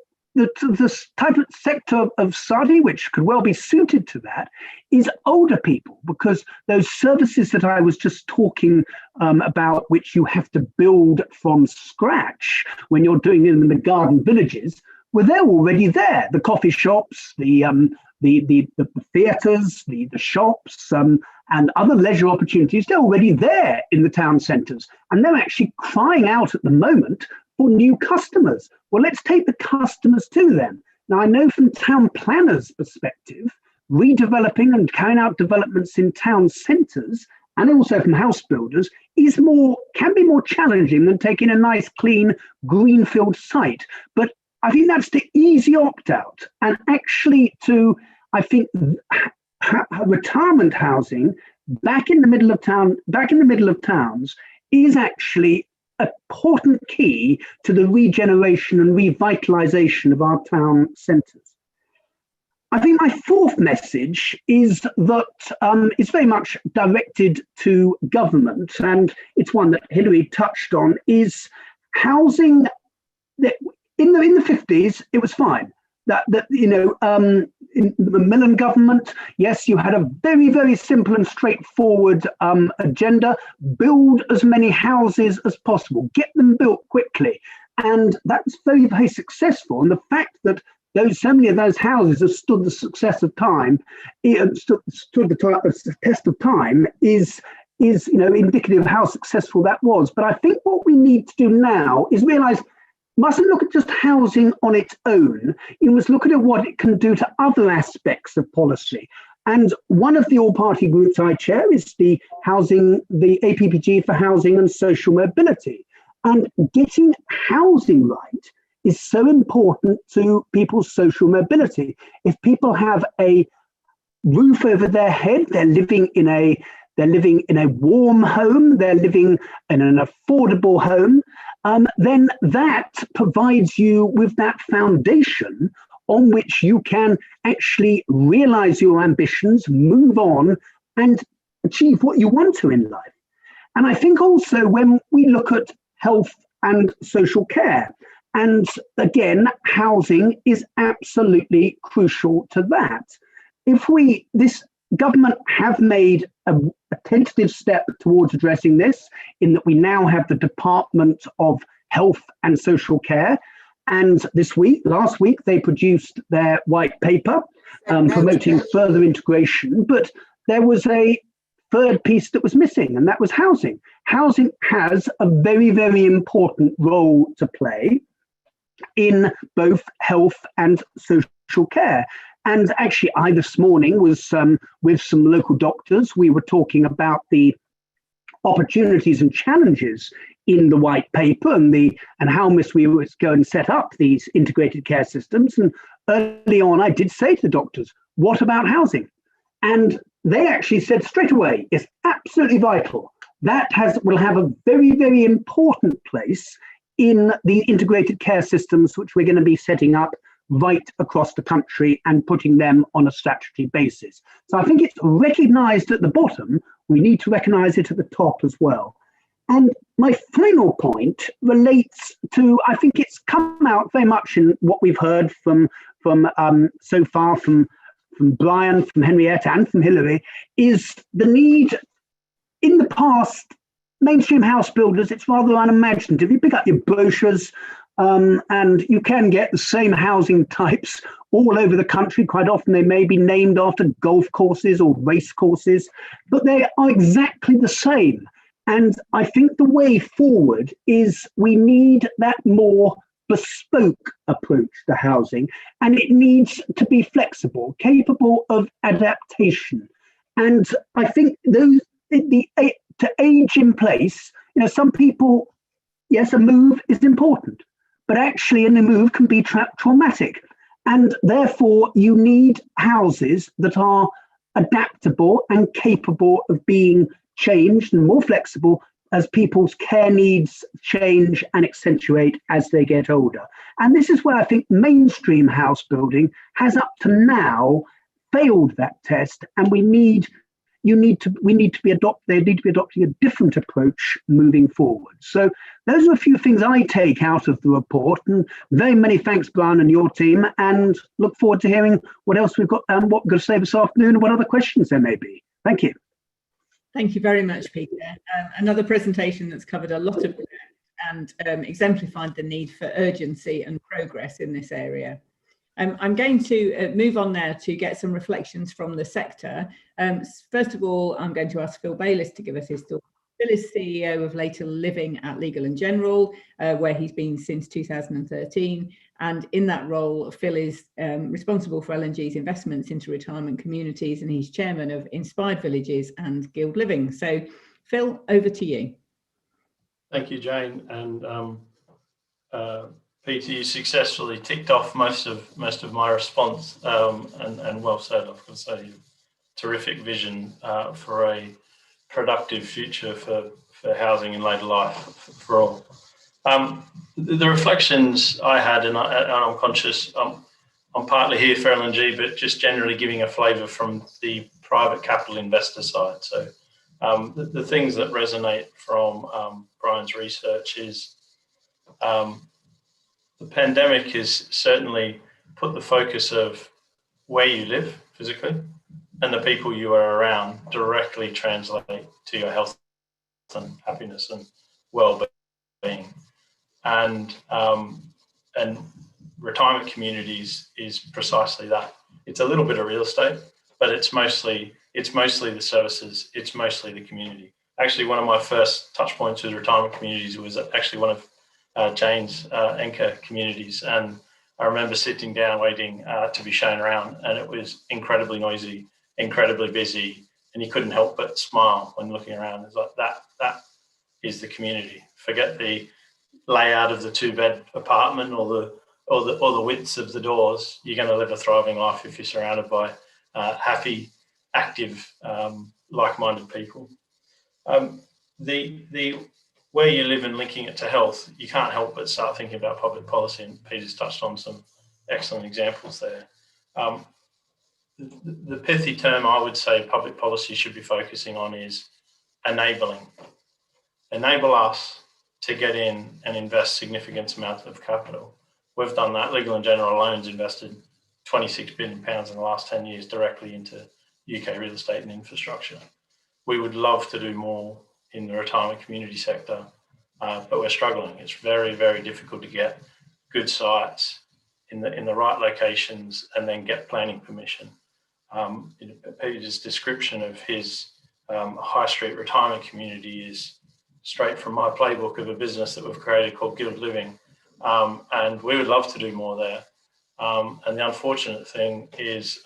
[SPEAKER 5] type of sector of society which could well be suited to that is older people, because those services that I was just talking about, which you have to build from scratch when you're doing them in the garden villages, well, they're already there. The coffee shops, the theatres, the shops, and other leisure opportunities, they're already there in the town centres, and they're actually crying out at the moment for new customers. Well, let's take the customers to them. Now, I know from town planners' perspective, redeveloping and carrying out developments in town centres, and also from house builders, can be more challenging than taking a nice, clean, greenfield site. But I think that's the easy opt-out. And actually I think retirement housing back in the middle of towns is actually an important key to the regeneration and revitalization of our town centres. I think my fourth message is that it's very much directed to government, and it's one that Hilary touched on, is housing. In the 50s, it was fine. In the Millen government, yes, you had a very, very simple and straightforward agenda: build as many houses as possible, get them built quickly, and that was very, very successful. And the fact that so many of those houses have stood the success of time, stood the test of time, is indicative of how successful that was. But I think what we need to do now is realise, mustn't look at just housing on its own. You must look at what it can do to other aspects of policy. And one of the all-party groups I chair is the APPG for Housing and Social Mobility. And getting housing right is so important to people's social mobility. If people have a roof over their head, they're living in a warm home, they're living in an affordable home, then that provides you with that foundation on which you can actually realize your ambitions, move on, and achieve what you want to in life. And I think also when we look at health and social care, And again, housing is absolutely crucial to that. This government have made a tentative step towards addressing this, in that we now have the Department of Health and Social Care. And last week, they produced their white paper promoting further integration. But there was a third piece that was missing, and that was housing. Housing has a very, very important role to play in both health and social care. And actually, I this morning was with some local doctors. We were talking about the opportunities and challenges in the white paper and how must we go and set up these integrated care systems. And early on, I did say to the doctors, what about housing? And they actually said straight away, it's absolutely vital. That will have a very, very important place in the integrated care systems, which we're going to be setting up right across the country and putting them on a statutory basis. So I think it's recognised at the bottom. We need to recognise it at the top as well. And my final point relates to, I think it's come out very much in what we've heard from so far from Brian, from Henrietta, and from Hilary, is the need. In the past, mainstream house builders, it's rather unimaginative. You pick up your brochures and you can get the same housing types all over the country. Quite often they may be named after golf courses or race courses, but they are exactly the same. And I think the way forward is we need that more bespoke approach to housing, and it needs to be flexible, capable of adaptation. And I think to age in place, some people, yes, a move is important, but actually a move can be traumatic. And therefore you need houses that are adaptable and capable of being changed and more flexible as people's care needs change and accentuate as they get older. And this is where I think mainstream house building has up to now failed that test, and they need to be adopting a different approach moving forward. So those are a few things I take out of the report, and very many thanks, Brian, and your team, and look forward to hearing what else we've got and what we're going to say this afternoon and what other questions there may be. Thank you.
[SPEAKER 2] Thank you very much, Peter. Another presentation that's covered a lot of ground and exemplified the need for urgency and progress in this area. I'm going to move on now to get some reflections from the sector. First of all, I'm going to ask Phil Bayliss to give us his thoughts. Phil is CEO of Later Living at Legal & General, where he's been since 2013. And in that role, Phil is responsible for L&G's investments into retirement communities, and he's chairman of Inspired Villages and Guild Living. So, Phil, over to you.
[SPEAKER 6] Thank you, Jane. And Peter, you successfully ticked off most of my response, and well said. I've got to say, terrific vision for a productive future for housing in later life for all. The reflections I had, and I'm conscious, I'm partly here for L&G, but just generally giving a flavour from the private capital investor side. So the things that resonate from Brian's research is the pandemic has certainly put the focus of where you live physically and the people you are around directly translate to your health and happiness and well-being. And retirement communities is precisely that. It's a little bit of real estate, but it's mostly the services, it's mostly the community. Actually, one of my first touch points with retirement communities was actually one of Jane's anchor communities, and I remember sitting down waiting to be shown around, and it was incredibly noisy, incredibly busy, and you couldn't help but smile when looking around. It's like that is the community. Forget the layout of the 2-bed apartment or the widths of the doors. You're going to live a thriving life if you're surrounded by happy, active, like-minded people. The where you live and linking it to health, you can't help but start thinking about public policy, and Peter's touched on some excellent examples there. The pithy term I would say public policy should be focusing on is enabling. Enable us to get in and invest significant amounts of capital. We've done that. Legal & General alone's invested £26 billion in the last 10 years directly into UK real estate and infrastructure. We would love to do more in the retirement community sector, but we're struggling. It's very, very difficult to get good sites in the right locations and then get planning permission. Peter's description of his high street retirement community is straight from my playbook of a business that we've created called Guild Living, and we would love to do more there. And the unfortunate thing is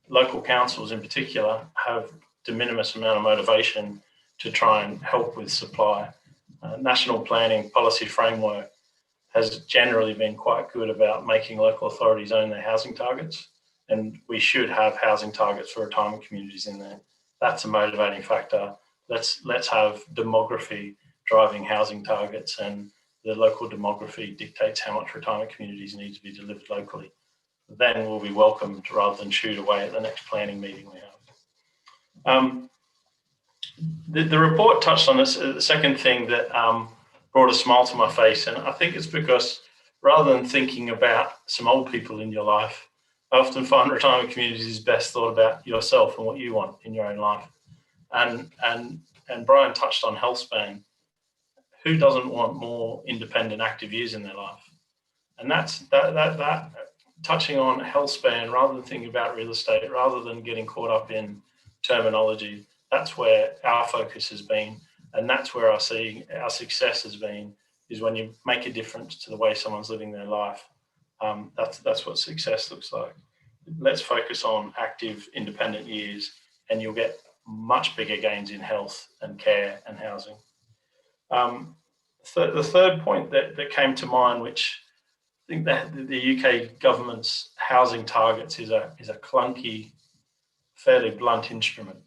[SPEAKER 6] local councils in particular have de minimis amount of motivation to try and help with supply. National planning policy framework has generally been quite good about making local authorities own their housing targets, and we should have housing targets for retirement communities in there. That's a motivating factor. Let's have demography driving housing targets, and the local demography dictates how much retirement communities need to be delivered locally. Then we'll be welcomed rather than shooed away at the next planning meeting we have. The report touched on this, the second thing that brought a smile to my face, and I think it's because rather than thinking about some old people in your life, I often find retirement communities is best thought about yourself and what you want in your own life. And Brian touched on health span. Who doesn't want more independent active years in their life? And that's touching on health span, rather than thinking about real estate, rather than getting caught up in terminology. That's where our focus has been, and that's where I see our success has been, is when you make a difference to the way someone's living their life. That's what success looks like. Let's focus on active, independent years, and you'll get much bigger gains in health and care and housing. The third point that came to mind, which I think that the UK government's housing targets is a clunky, fairly blunt instrument.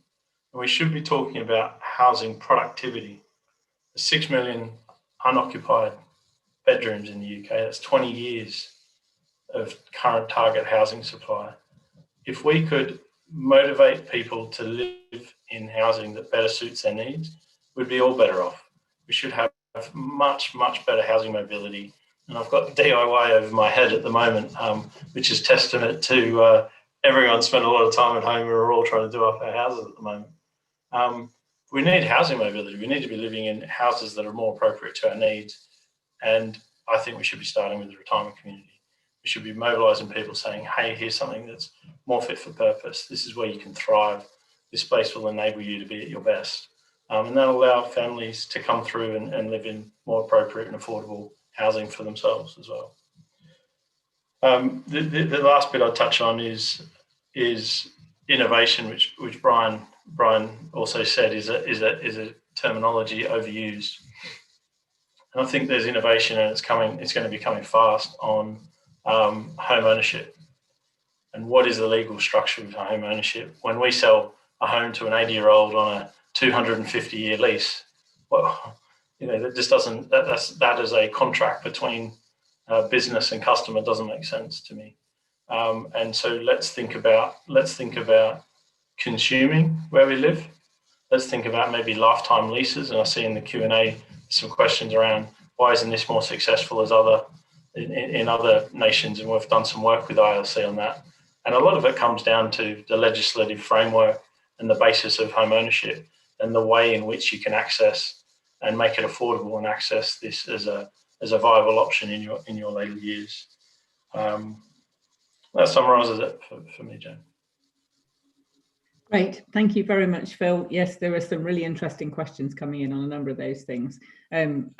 [SPEAKER 6] And we should be talking about housing productivity. There's 6 million unoccupied bedrooms in the UK. That's 20 years of current target housing supply. If we could motivate people to live in housing that better suits their needs, we'd be all better off. We should have much, much better housing mobility. And I've got DIY over my head at the moment, which is testament to everyone spent a lot of time at home. We're all trying to do up our houses at the moment. We need housing mobility. We need to be living in houses that are more appropriate to our needs. And I think we should be starting with the retirement community. We should be mobilising people saying, hey, here's something that's more fit for purpose. This is where you can thrive. This place will enable you to be at your best. And that'll allow families to come through and live in more appropriate and affordable housing for themselves as well. The last bit I'll touch on is innovation, which Brian also said is a terminology overused. And I think there's innovation, and it's going to be coming fast on home ownership. And what is the legal structure of home ownership? When we sell a home to an 80-year-old on a 250-year lease, well, that just doesn't. That is a contract between business and customer. Doesn't make sense to me. And so let's think about consuming where we live. Let's think about maybe lifetime leases. And I see in the Q&A some questions around why isn't this more successful as in other nations, and we've done some work with ILC on that. And a lot of it comes down to the legislative framework and the basis of home ownership and the way in which you can access and make it affordable and access this as a viable option in your later years. That summarises it for me, Jane.
[SPEAKER 2] Great, thank you very much, Phil. Yes, there are some really interesting questions coming in on a number of those things. And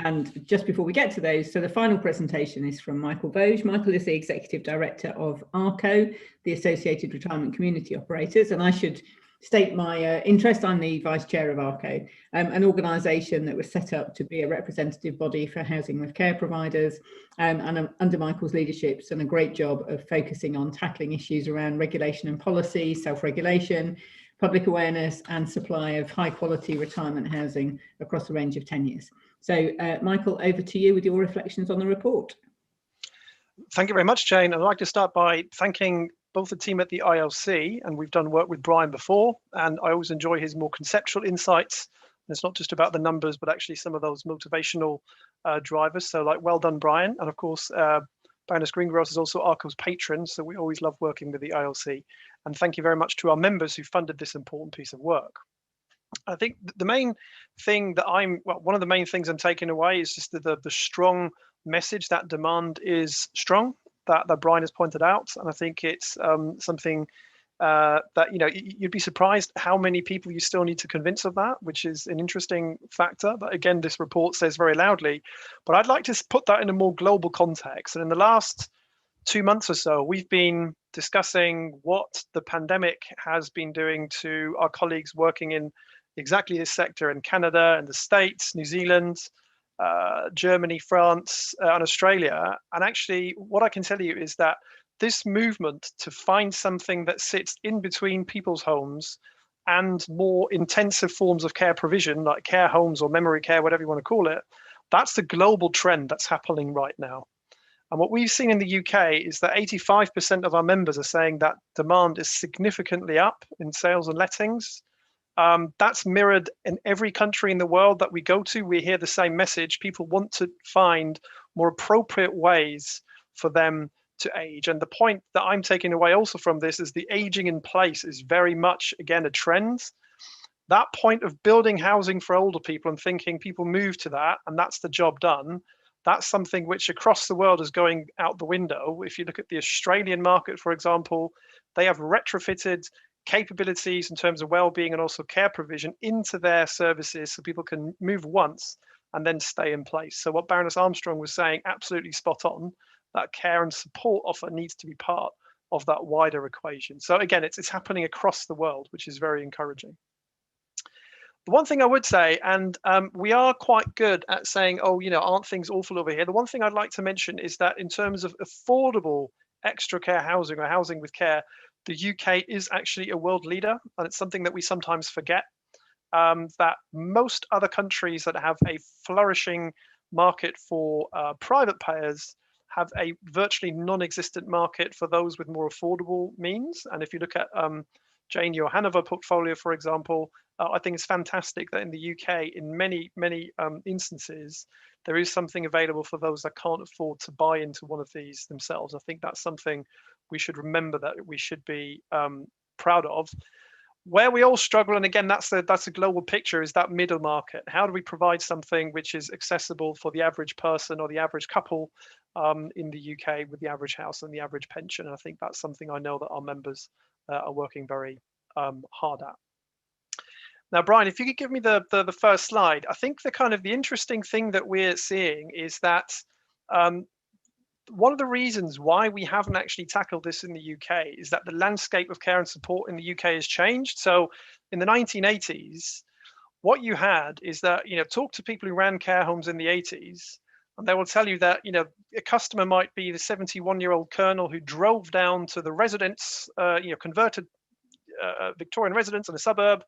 [SPEAKER 2] just before we get to those, so the final presentation is from Michael Voges. Michael is the Executive Director of ARCO, the Associated Retirement Community Operators, and I should state my interest. I'm the Vice Chair of ARCO, an organisation that was set up to be a representative body for housing with care providers, and under Michael's leadership has done a great job of focusing on tackling issues around regulation and policy, self-regulation, public awareness and supply of high quality retirement housing across a range of tenures. So Michael, over to you with your reflections on the report.
[SPEAKER 7] Thank you very much, Jane. I'd like to start by thanking both the team at the ILC, and we've done work with Brian before, and I always enjoy his more conceptual insights It's not just about the numbers, but actually some of those motivational drivers. So like, well done, Brian. And of course, Baroness Greengross is also ARCO's patron, so we always love working with the ILC. And thank you very much to our members who funded this important piece of work. I think the main thing that one of the main things I'm taking away is just the strong message that demand is strong, that Brian has pointed out. And I think it's something that, you know, you'd be surprised how many people you still need to convince of that, which is an interesting factor. But again, this report says very loudly. But I'd like to put that in a more global context. And in the last 2 months or so, we've been discussing what the pandemic has been doing to our colleagues working in exactly this sector in Canada and the States, New Zealand, Germany, France, and Australia. And actually, what I can tell you is that this movement to find something that sits in between people's homes and more intensive forms of care provision, like care homes or memory care, whatever you want to call it, that's the global trend that's happening right now. And what we've seen in the UK is that 85% of our members are saying that demand is significantly up in sales and lettings. That's mirrored in every country in the world that we go to. We hear the same message. People want to find more appropriate ways for them to age. And the point that I'm taking away also from this is the aging in place is very much, again, a trend. That point of building housing for older people and thinking people move to that and that's the job done, that's something which across the world is going out the window. If you look at the Australian market, for example, they have retrofitted capabilities in terms of well-being and also care provision into their services so people can move once and then stay in place. So what Baroness Armstrong was saying, absolutely spot on, that care and support offer needs to be part of that wider equation. So again, it's happening across the world, which is very encouraging. The one thing I would say, and we are quite good at saying, oh, you know, aren't things awful over here? The one thing I'd like to mention is that in terms of affordable extra care housing or housing with care, the UK is actually a world leader, and it's something that we sometimes forget, that most other countries that have a flourishing market for private payers have a virtually non-existent market for those with more affordable means. And if you look at Jane, your Hanover portfolio, for example, I think it's fantastic that in the UK, in many instances, there is something available for those that can't afford to buy into one of these themselves. I think that's something we should remember that we should be proud of. Where we all struggle, and again, that's a global picture, is that middle market. How do we provide something which is accessible for the average person or the average couple in the UK with the average house and the average pension? And I think that's something I know that our members are working very hard at. Now, Brian, if you could give me the first slide. I think the interesting thing that we're seeing is that one of the reasons why we haven't actually tackled this in the UK is that the landscape of care and support in the UK has changed. So in the 1980s, what you had is that, you know, talk to people who ran care homes in the 80s, and they will tell you that, you know, a customer might be the 71-year-old colonel who drove down to the residence, converted Victorian residence in a suburb.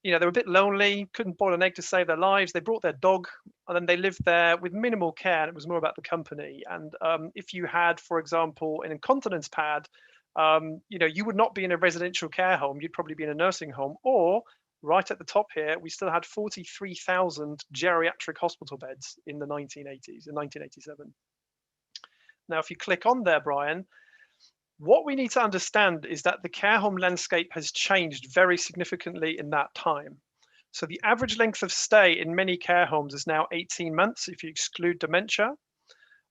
[SPEAKER 7] You know, they were a bit lonely, couldn't boil an egg to save their lives. They brought their dog, and then they lived there with minimal care, and it was more about the company. And if you had, for example, an incontinence pad, you know, you would not be in a residential care home. You'd probably be in a nursing home. Or right at the top here, we still had 43,000 geriatric hospital beds in the 1980s, in 1987. Now, if you click on there, Brian, what we need to understand is that the care home landscape has changed very significantly in that time. So the average length of stay in many care homes is now 18 months if you exclude dementia.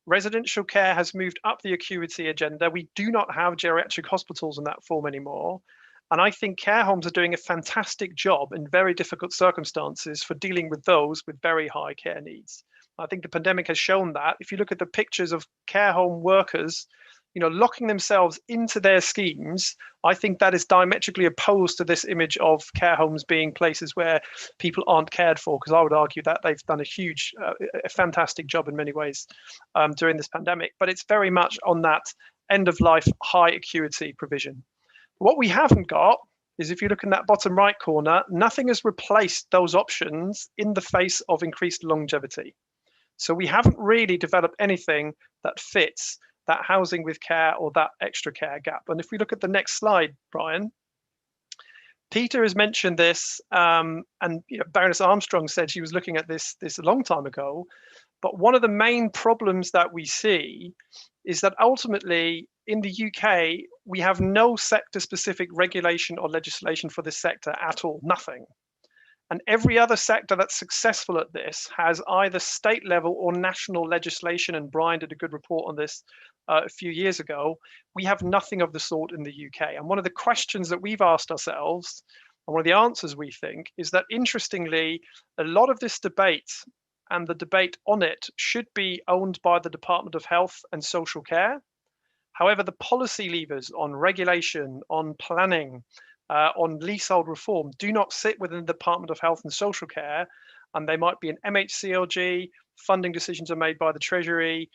[SPEAKER 7] Residential care has moved up the acuity agenda. We do not have geriatric hospitals in that form anymore. And I think care homes are doing a fantastic job in very difficult circumstances for dealing with those with very high care needs. I think the pandemic has shown that. If you look at the pictures of care home workers, you know, locking themselves into their schemes, I think that is diametrically opposed to this image of care homes being places where people aren't cared for, because I would argue that they've done a fantastic job in many ways during this pandemic. But it's very much on that end of life, high acuity provision. What we haven't got is, if you look in that bottom right corner, nothing has replaced those options in the face of increased longevity. So we haven't really developed anything that fits that housing with care or that extra care gap. And if we look at the next slide, Brian, Peter has mentioned this, and Baroness Armstrong said she was looking at this a long time ago. But one of the main problems that we see is that ultimately in the UK, we have no sector-specific regulation or legislation for this sector at all, nothing. And every other sector that's successful at this has either state level or national legislation, and Brian did a good report on this a few years ago. We have nothing of the sort in the UK. And one of the questions that we've asked ourselves, and one of the answers we think, is that interestingly, a lot of this debate and the debate on it should be owned by the Department of Health and Social Care. However, the policy levers on regulation, on planning, on leasehold reform do not sit within the Department of Health and Social Care, and they might be an MHCLG. Funding decisions are made by the Treasury.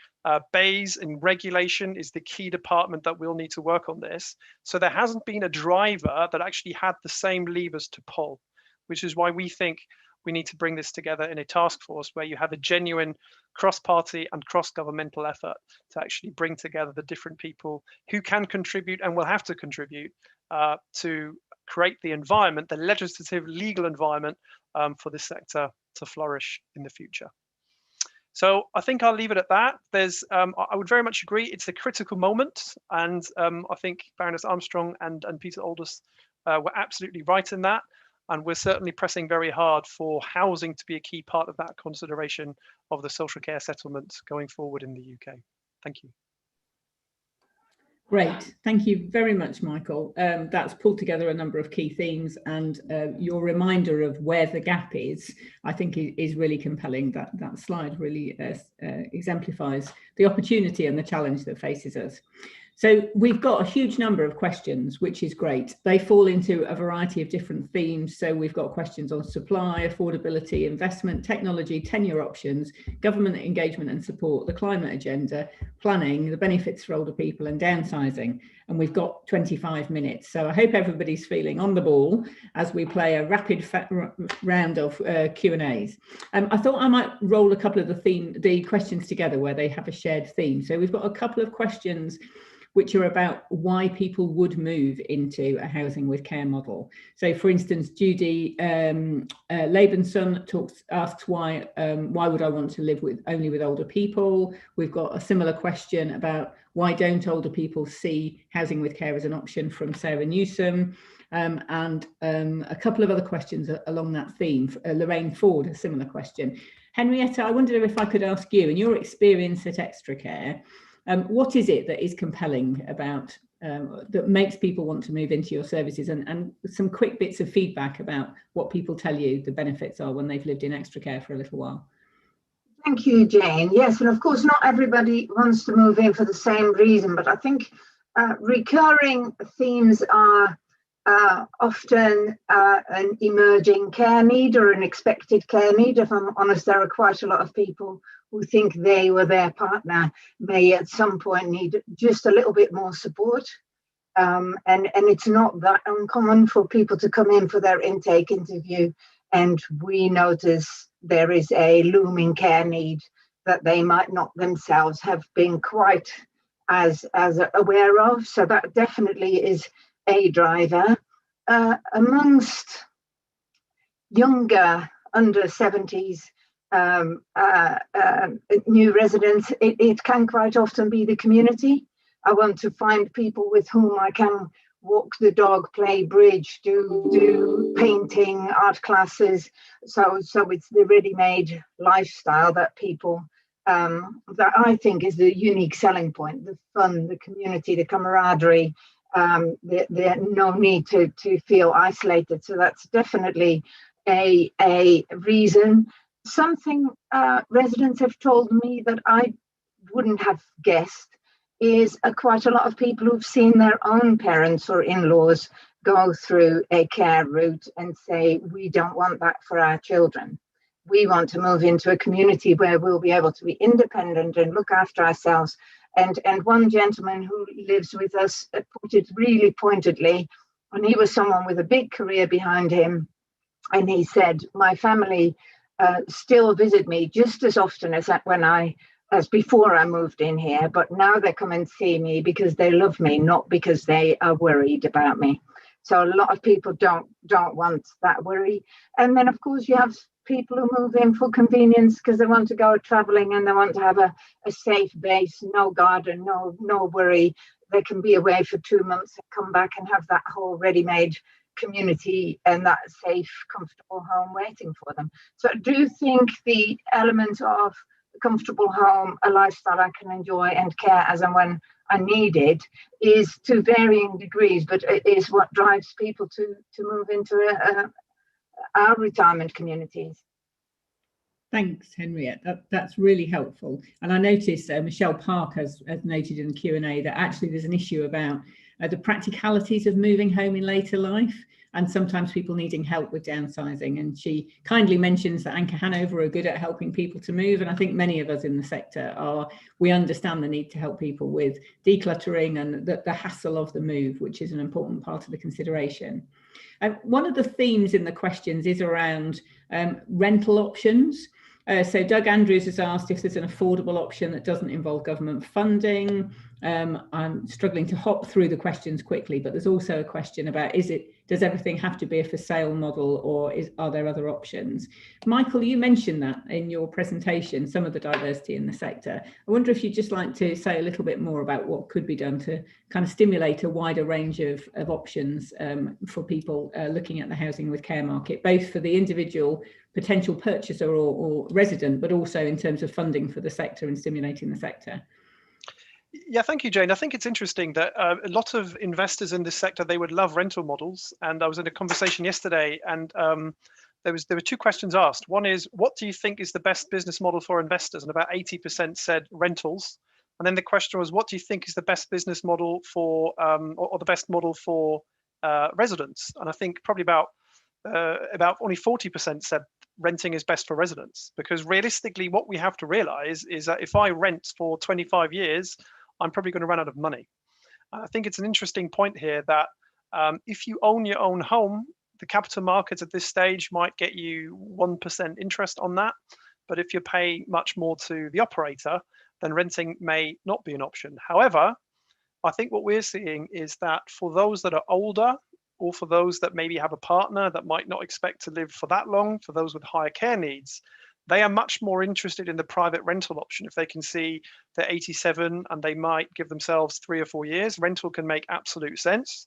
[SPEAKER 7] BEIS in regulation is the key department that will need to work on this. So there hasn't been a driver that actually had the same levers to pull, which is why we think we need to bring this together in a task force where you have a genuine cross-party and cross-governmental effort to actually bring together the different people who can contribute and will have to contribute to create the environment, the legislative legal environment for this sector to flourish in the future. So I think I'll leave it at that. I would very much agree, it's a critical moment, and I think Baroness Armstrong and Peter Aldous were absolutely right in that. And we're certainly pressing very hard for housing to be a key part of that consideration of the social care settlement going forward in the UK. Thank you.
[SPEAKER 2] Great, thank you very much, Michael. That's pulled together a number of key themes, and your reminder of where the gap is, I think, is really compelling. That slide really exemplifies the opportunity and the challenge that faces us. So we've got a huge number of questions, which is great. They fall into a variety of different themes. So we've got questions on supply, affordability, investment, technology, tenure options, government engagement and support, the climate agenda, planning, the benefits for older people, and downsizing. And we've got 25 minutes. So I hope everybody's feeling on the ball as we play a rapid round of Q&As. I thought I might roll a couple of the questions together where they have a shared theme. So we've got a couple of questions which are about why people would move into a housing with care model. So for instance, Judy Labenson asks why would I want to live only with older people? We've got a similar question about why don't older people see housing with care as an option from Sarah Newsom, and a couple of other questions along that theme. Lorraine Ford, a similar question. Henrietta, I wondered if I could ask you, in your experience at Extra Care, what is it that is compelling about that makes people want to move into your services, and some quick bits of feedback about what people tell you the benefits are when they've lived in Extra Care for a little while?
[SPEAKER 3] Thank you, Jane. Yes, and of course, not everybody wants to move in for the same reason, but I think recurring themes are often an emerging care need or an expected care need. If I'm honest, there are quite a lot of people who think they or their partner may at some point need just a little bit more support. And it's not that uncommon for people to come in for their intake interview and we notice there is a looming care need that they might not themselves have been quite as aware of. So that definitely is a driver. Amongst younger, under 70s, new residents, it can quite often be the community. I want to find people with whom I can walk the dog, play bridge, do painting, art classes. So it's the ready-made lifestyle that people, that I think is the unique selling point, the fun, the community, the camaraderie, the no need to feel isolated. So that's definitely a reason. Something residents have told me that I wouldn't have guessed is quite a lot of people who've seen their own parents or in-laws go through a care route and say, we don't want that for our children. We want to move into a community where we'll be able to be independent and look after ourselves. And one gentleman who lives with us put it really pointedly, and he was someone with a big career behind him, and he said, my family still visit me just as often as before I moved in here, but now they come and see me because they love me, not because they are worried about me. So a lot of people don't want that worry. And then of course you have people who move in for convenience because they want to go traveling and they want to have a safe base, no garden, no worry. They can be away for 2 months and come back and have that whole ready-made community and that safe, comfortable home waiting for them. So I do think the element of a comfortable home, a lifestyle I can enjoy and care as and when I need it, is to varying degrees, but it is what drives people to move into our retirement communities.
[SPEAKER 2] Thanks, Henriette. That's really helpful. And I noticed Michelle Park has noted in the Q&A that actually there's an issue about the practicalities of moving home in later life, and sometimes people needing help with downsizing. And she kindly mentions that Anchor Hanover are good at helping people to move. And I think many of us in the sector we understand the need to help people with decluttering and the hassle of the move, which is an important part of the consideration. One of the themes in the questions is around rental options. So Doug Andrews has asked if there's an affordable option that doesn't involve government funding. I'm struggling to hop through the questions quickly, but there's also a question about does everything have to be a for sale model, or are there other options? Michael, you mentioned that in your presentation, some of the diversity in the sector. I wonder if you'd just like to say a little bit more about what could be done to kind of stimulate a wider range of options for people looking at the housing with care market, both for the individual potential purchaser or resident, but also in terms of funding for the sector and stimulating the sector.
[SPEAKER 7] Yeah, thank you, Jane. I think it's interesting that a lot of investors in this sector, they would love rental models. And I was in a conversation yesterday, and there were two questions asked. One is, what do you think is the best business model for investors? And about 80% said rentals. And then the question was, what do you think is the best business model for, or the best model for residents? And I think probably about only 40% said renting is best for residents, because realistically what we have to realize is that if I rent for 25 years, I'm probably going to run out of money. I think it's an interesting point here that if you own your own home, the capital markets at this stage might get you 1% interest on that. But if you pay much more to the operator, then renting may not be an option. However, I think what we're seeing is that for those that are older, or for those that maybe have a partner that might not expect to live for that long, for those with higher care needs, they are much more interested in the private rental option. If they can see they're 87 and they might give themselves 3 or 4 years, rental can make absolute sense.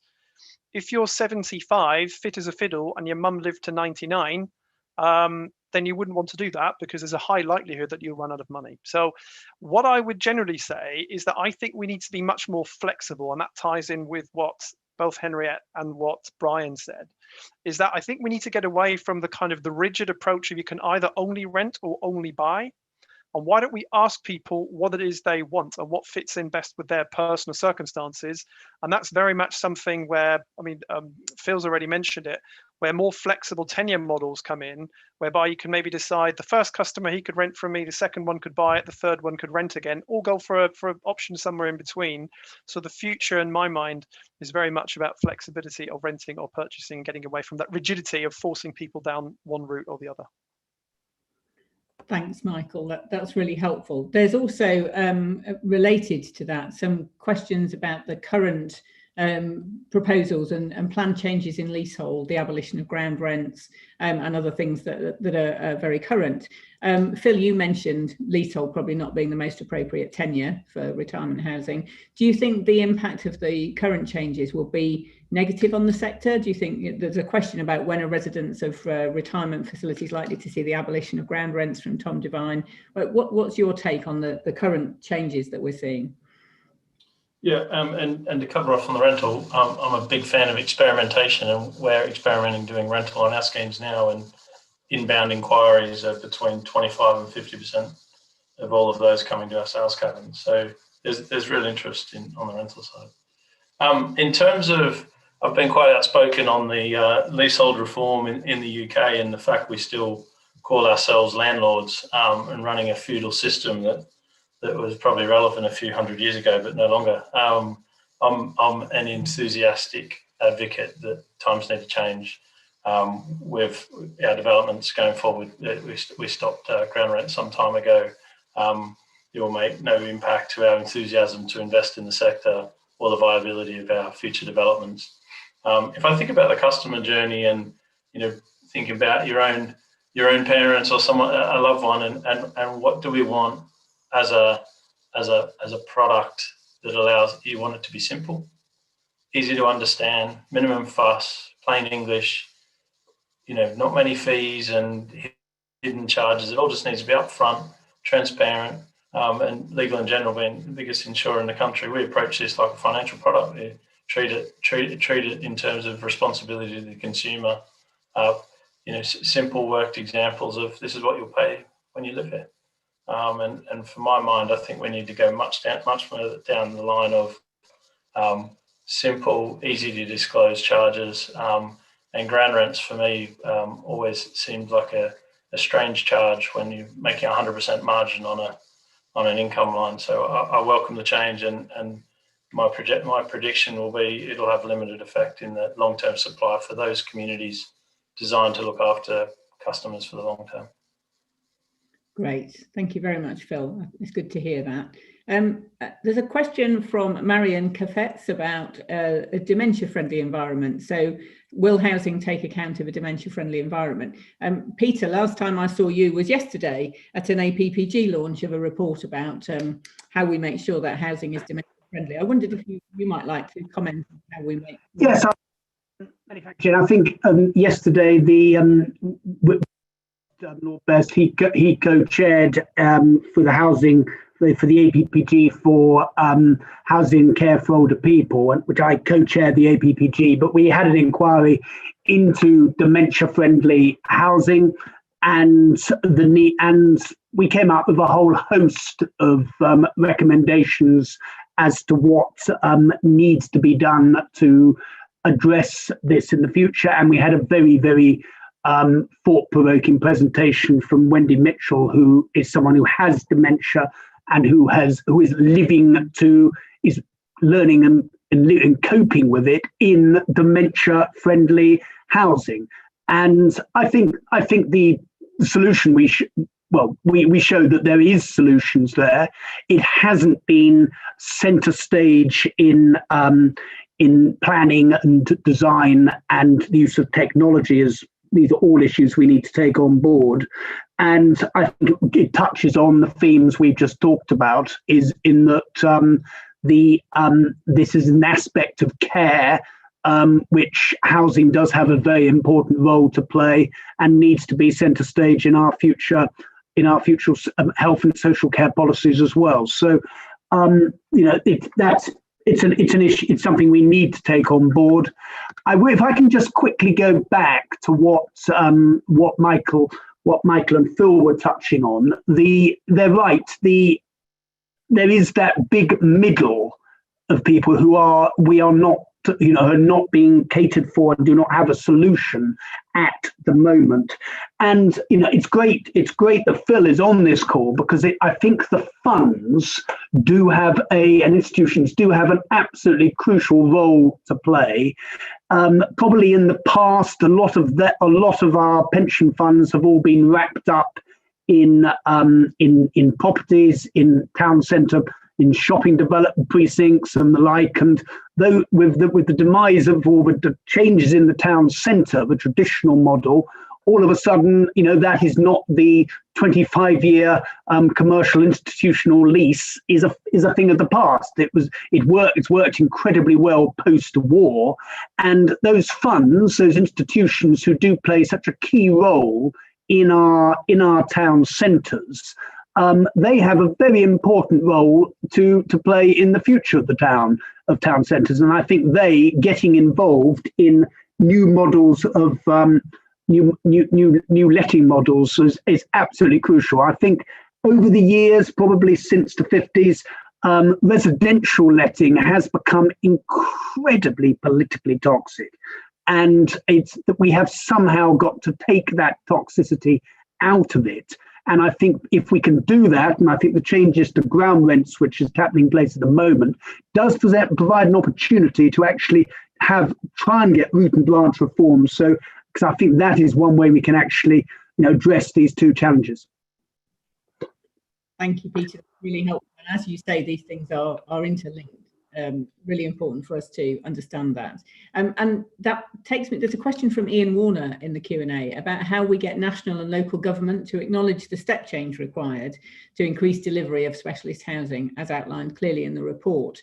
[SPEAKER 7] If you're 75, fit as a fiddle, and your mum lived to 99, then you wouldn't want to do that, because there's a high likelihood that you'll run out of money. So what I would generally say is that I think we need to be much more flexible, and that ties in with what both Henriette and what Brian said, is that I think we need to get away from the kind of the rigid approach of you can either only rent or only buy. And why don't we ask people what it is they want and what fits in best with their personal circumstances? And that's very much something where, I mean, Phil's already mentioned it, where more flexible tenure models come in, whereby you can maybe decide the first customer, he could rent from me, the second one could buy it, the third one could rent again, or go for an option somewhere in between. So the future, in my mind, is very much about flexibility of renting or purchasing, getting away from that rigidity of forcing people down one route or the other.
[SPEAKER 2] Thanks, Michael. That's really helpful. There's also, related to that, some questions about the current proposals and planned changes in leasehold, the abolition of ground rents, and other things that are very current. Phil, you mentioned leasehold probably not being the most appropriate tenure for retirement housing. Do you think the impact of the current changes will be negative on the sector? Do you think there's a question about when are residents of retirement facilities likely to see the abolition of ground rents from Tom Devine? What's your take on the current changes that we're seeing?
[SPEAKER 6] Yeah, and to cover off on the rental, I'm a big fan of experimentation, and we're experimenting doing rental on our schemes now, and inbound inquiries are between 25 and 50% of all of those coming to our sales cabins. So there's real interest on the rental side. In terms of, I've been quite outspoken on the leasehold reform in the UK, and the fact we still call ourselves landlords and running a feudal system that was probably relevant a few hundred years ago, but no longer. I'm an enthusiastic advocate that times need to change. With our developments going forward, we stopped ground rent some time ago. It will make no impact to our enthusiasm to invest in the sector or the viability of our future developments. If I think about the customer journey and, think about your own parents or someone, a loved one, and what do we want as a product that allows, you want it to be simple, easy to understand, minimum fuss, plain English, not many fees and hidden charges. It all just needs to be upfront, transparent, and Legal & General, being the biggest insurer in the country, we approach this like a financial product. We treat it in terms of responsibility to the consumer. Simple worked examples of this is what you'll pay when you live here. And for my mind, I think we need to go much further down the line of simple, easy to disclose charges. And ground rents for me always seemed like a strange charge when you're making 100% margin on an income line. So I welcome the change, and my prediction will be it'll have limited effect in the long-term supply for those communities designed to look after customers for the long term.
[SPEAKER 2] Great, thank you very much, Phil. It's good to hear that. There's a question from Marion Caffetz about a dementia-friendly environment. So, will housing take account of a dementia-friendly environment? Peter, last time I saw you was yesterday at an APPG launch of a report about how we make sure that housing is dementia-friendly. I wondered if you might like to comment on how we make.
[SPEAKER 5] Yes, manufacturing. I think yesterday the Lord Best he co-chaired for the housing. For the APPG for housing care for older people, which I co-chaired the APPG, but we had an inquiry into dementia-friendly housing and the need, and we came up with a whole host of recommendations as to what needs to be done to address this in the future. And we had a very, very thought-provoking presentation from Wendy Mitchell, who is someone who has dementia and who is learning and coping with it in dementia-friendly housing. And I think the solution we showed that there is solutions there. It hasn't been center stage in planning and design and the use of technology. As these are all issues we need to take on board. And I think it touches on the themes we've just talked about, is in that this is an aspect of care which housing does have a very important role to play and needs to be centre stage in our future health and social care policies as well. So it's an issue. It's something we need to take on board. If I can just quickly go back to what Michael and Phil were touching on, they're right. There is that big middle of people who are not being catered for and do not have a solution at the moment. And it's great that Phil is on this call, because I think the funds do have and institutions do have an absolutely crucial role to play. Probably in the past, a lot of our pension funds have all been wrapped up in properties, in town centre, in shopping development precincts and the like. And though with the demise of all the changes in the town centre, the traditional model, all of a sudden, that is not the 25-year commercial institutional lease is a thing of the past. It's worked incredibly well post-war, and those funds, those institutions who do play such a key role in our town centres, they have a very important role to play in the future of town centres. And I think getting involved in new models of new letting models is absolutely crucial. I think over the years, probably since the 50s, residential letting has become incredibly politically toxic. And it's that we have somehow got to take that toxicity out of it. And I think if we can do that, and I think the changes to ground rents, which is taking place at the moment, does provide an opportunity to actually try and get root and branch reforms. So, because I think that is one way we can actually address these two challenges.
[SPEAKER 2] Thank you, Peter. That's really helpful. And as you say, these things are interlinked. really important for us to understand that. And that takes me, there's a question from Ian Warner in the Q&A about how we get national and local government to acknowledge the step change required to increase delivery of specialist housing, as outlined clearly in the report.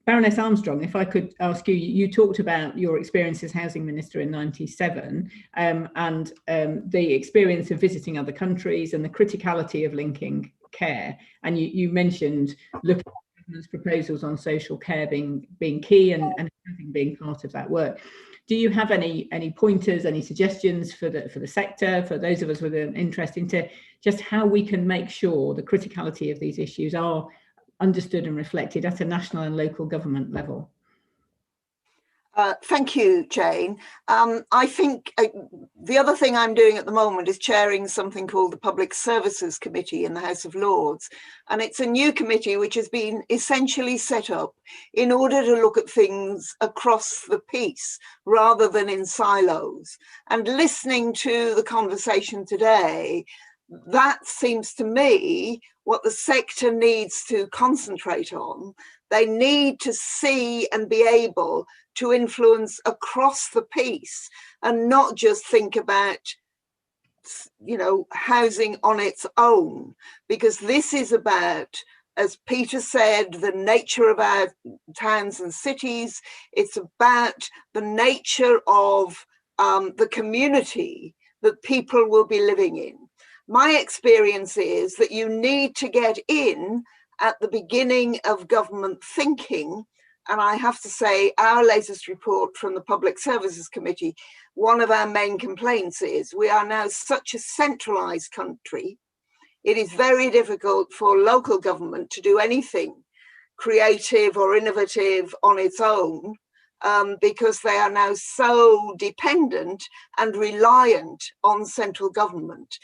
[SPEAKER 2] Baroness Armstrong, if I could ask you, you talked about your experience as Housing Minister in '97 and the experience of visiting other countries and the criticality of linking care. And you mentioned looking at government's proposals on social care being key and housing being part of that work. Do you have any pointers, any suggestions for the sector, for those of us with an interest into just how we can make sure the criticality of these issues are understood and reflected at a national and local government level?
[SPEAKER 4] Thank you, Jane. I think the other thing I'm doing at the moment is chairing something called the Public Services Committee in the House of Lords. And it's a new committee which has been essentially set up in order to look at things across the piece rather than in silos. And listening to the conversation today, that seems to me what the sector needs to concentrate on. They need to see and be able to influence across the piece and not just think about, you know, housing on its own, because this is about, as Peter said, the nature of our towns and cities. It's about the nature of the community that people will be living in. My experience is that you need to get in at the beginning of government thinking. And I have to say, our latest report from the Public Services Committee, one of our main complaints is we are now such a centralised country. It is very difficult for local government to do anything creative or innovative on its own because they are now so dependent and reliant on central government.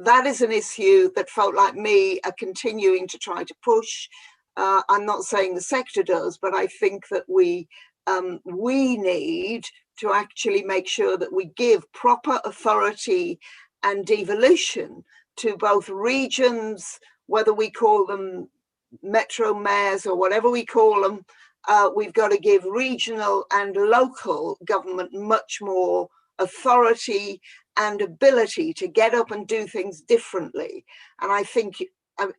[SPEAKER 4] That is an issue that folk like me are continuing to try to push. I'm not saying the sector does, but I think that we need to actually make sure that we give proper authority and devolution to both regions, whether we call them metro mayors or whatever we call them. We've got to give regional and local government much more authority and ability to get up and do things differently. And I think,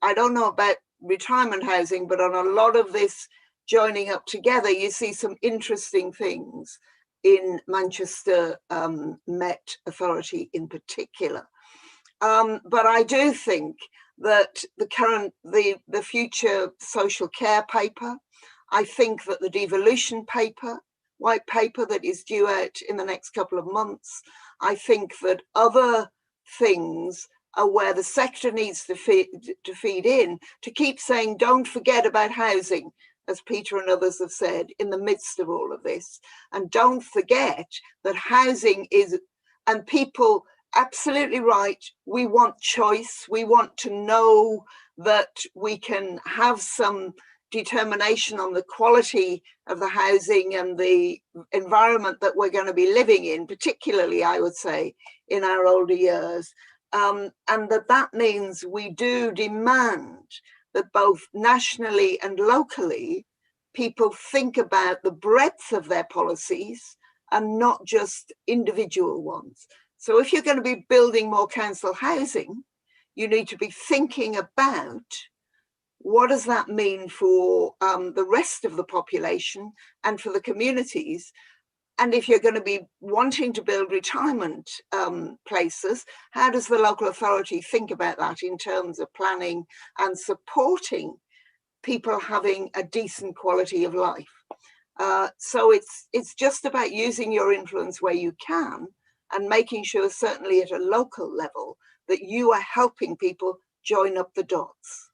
[SPEAKER 4] I don't know about retirement housing, but on a lot of this joining up together, you see some interesting things in Manchester Met Authority in particular. But I do think that the future social care paper, I think that the devolution paper, white paper that is due out in the next couple of months, I think that other things are where the sector needs to feed in, to keep saying, don't forget about housing, as Peter and others have said, in the midst of all of this. And don't forget that housing is, and people, absolutely right, we want choice. We want to know that we can have some determination on the quality of the housing and the environment that we're going to be living in, particularly, I would say, in our older years. And that means we do demand that both nationally and locally, people think about the breadth of their policies and not just individual ones. So if you're going to be building more council housing, you need to be thinking about what does that mean for the rest of the population and for the communities? And if you're going to be wanting to build retirement places, how does the local authority think about that in terms of planning and supporting people having a decent quality of life? So it's just about using your influence where you can and making sure, certainly at a local level, that you are helping people join up the dots.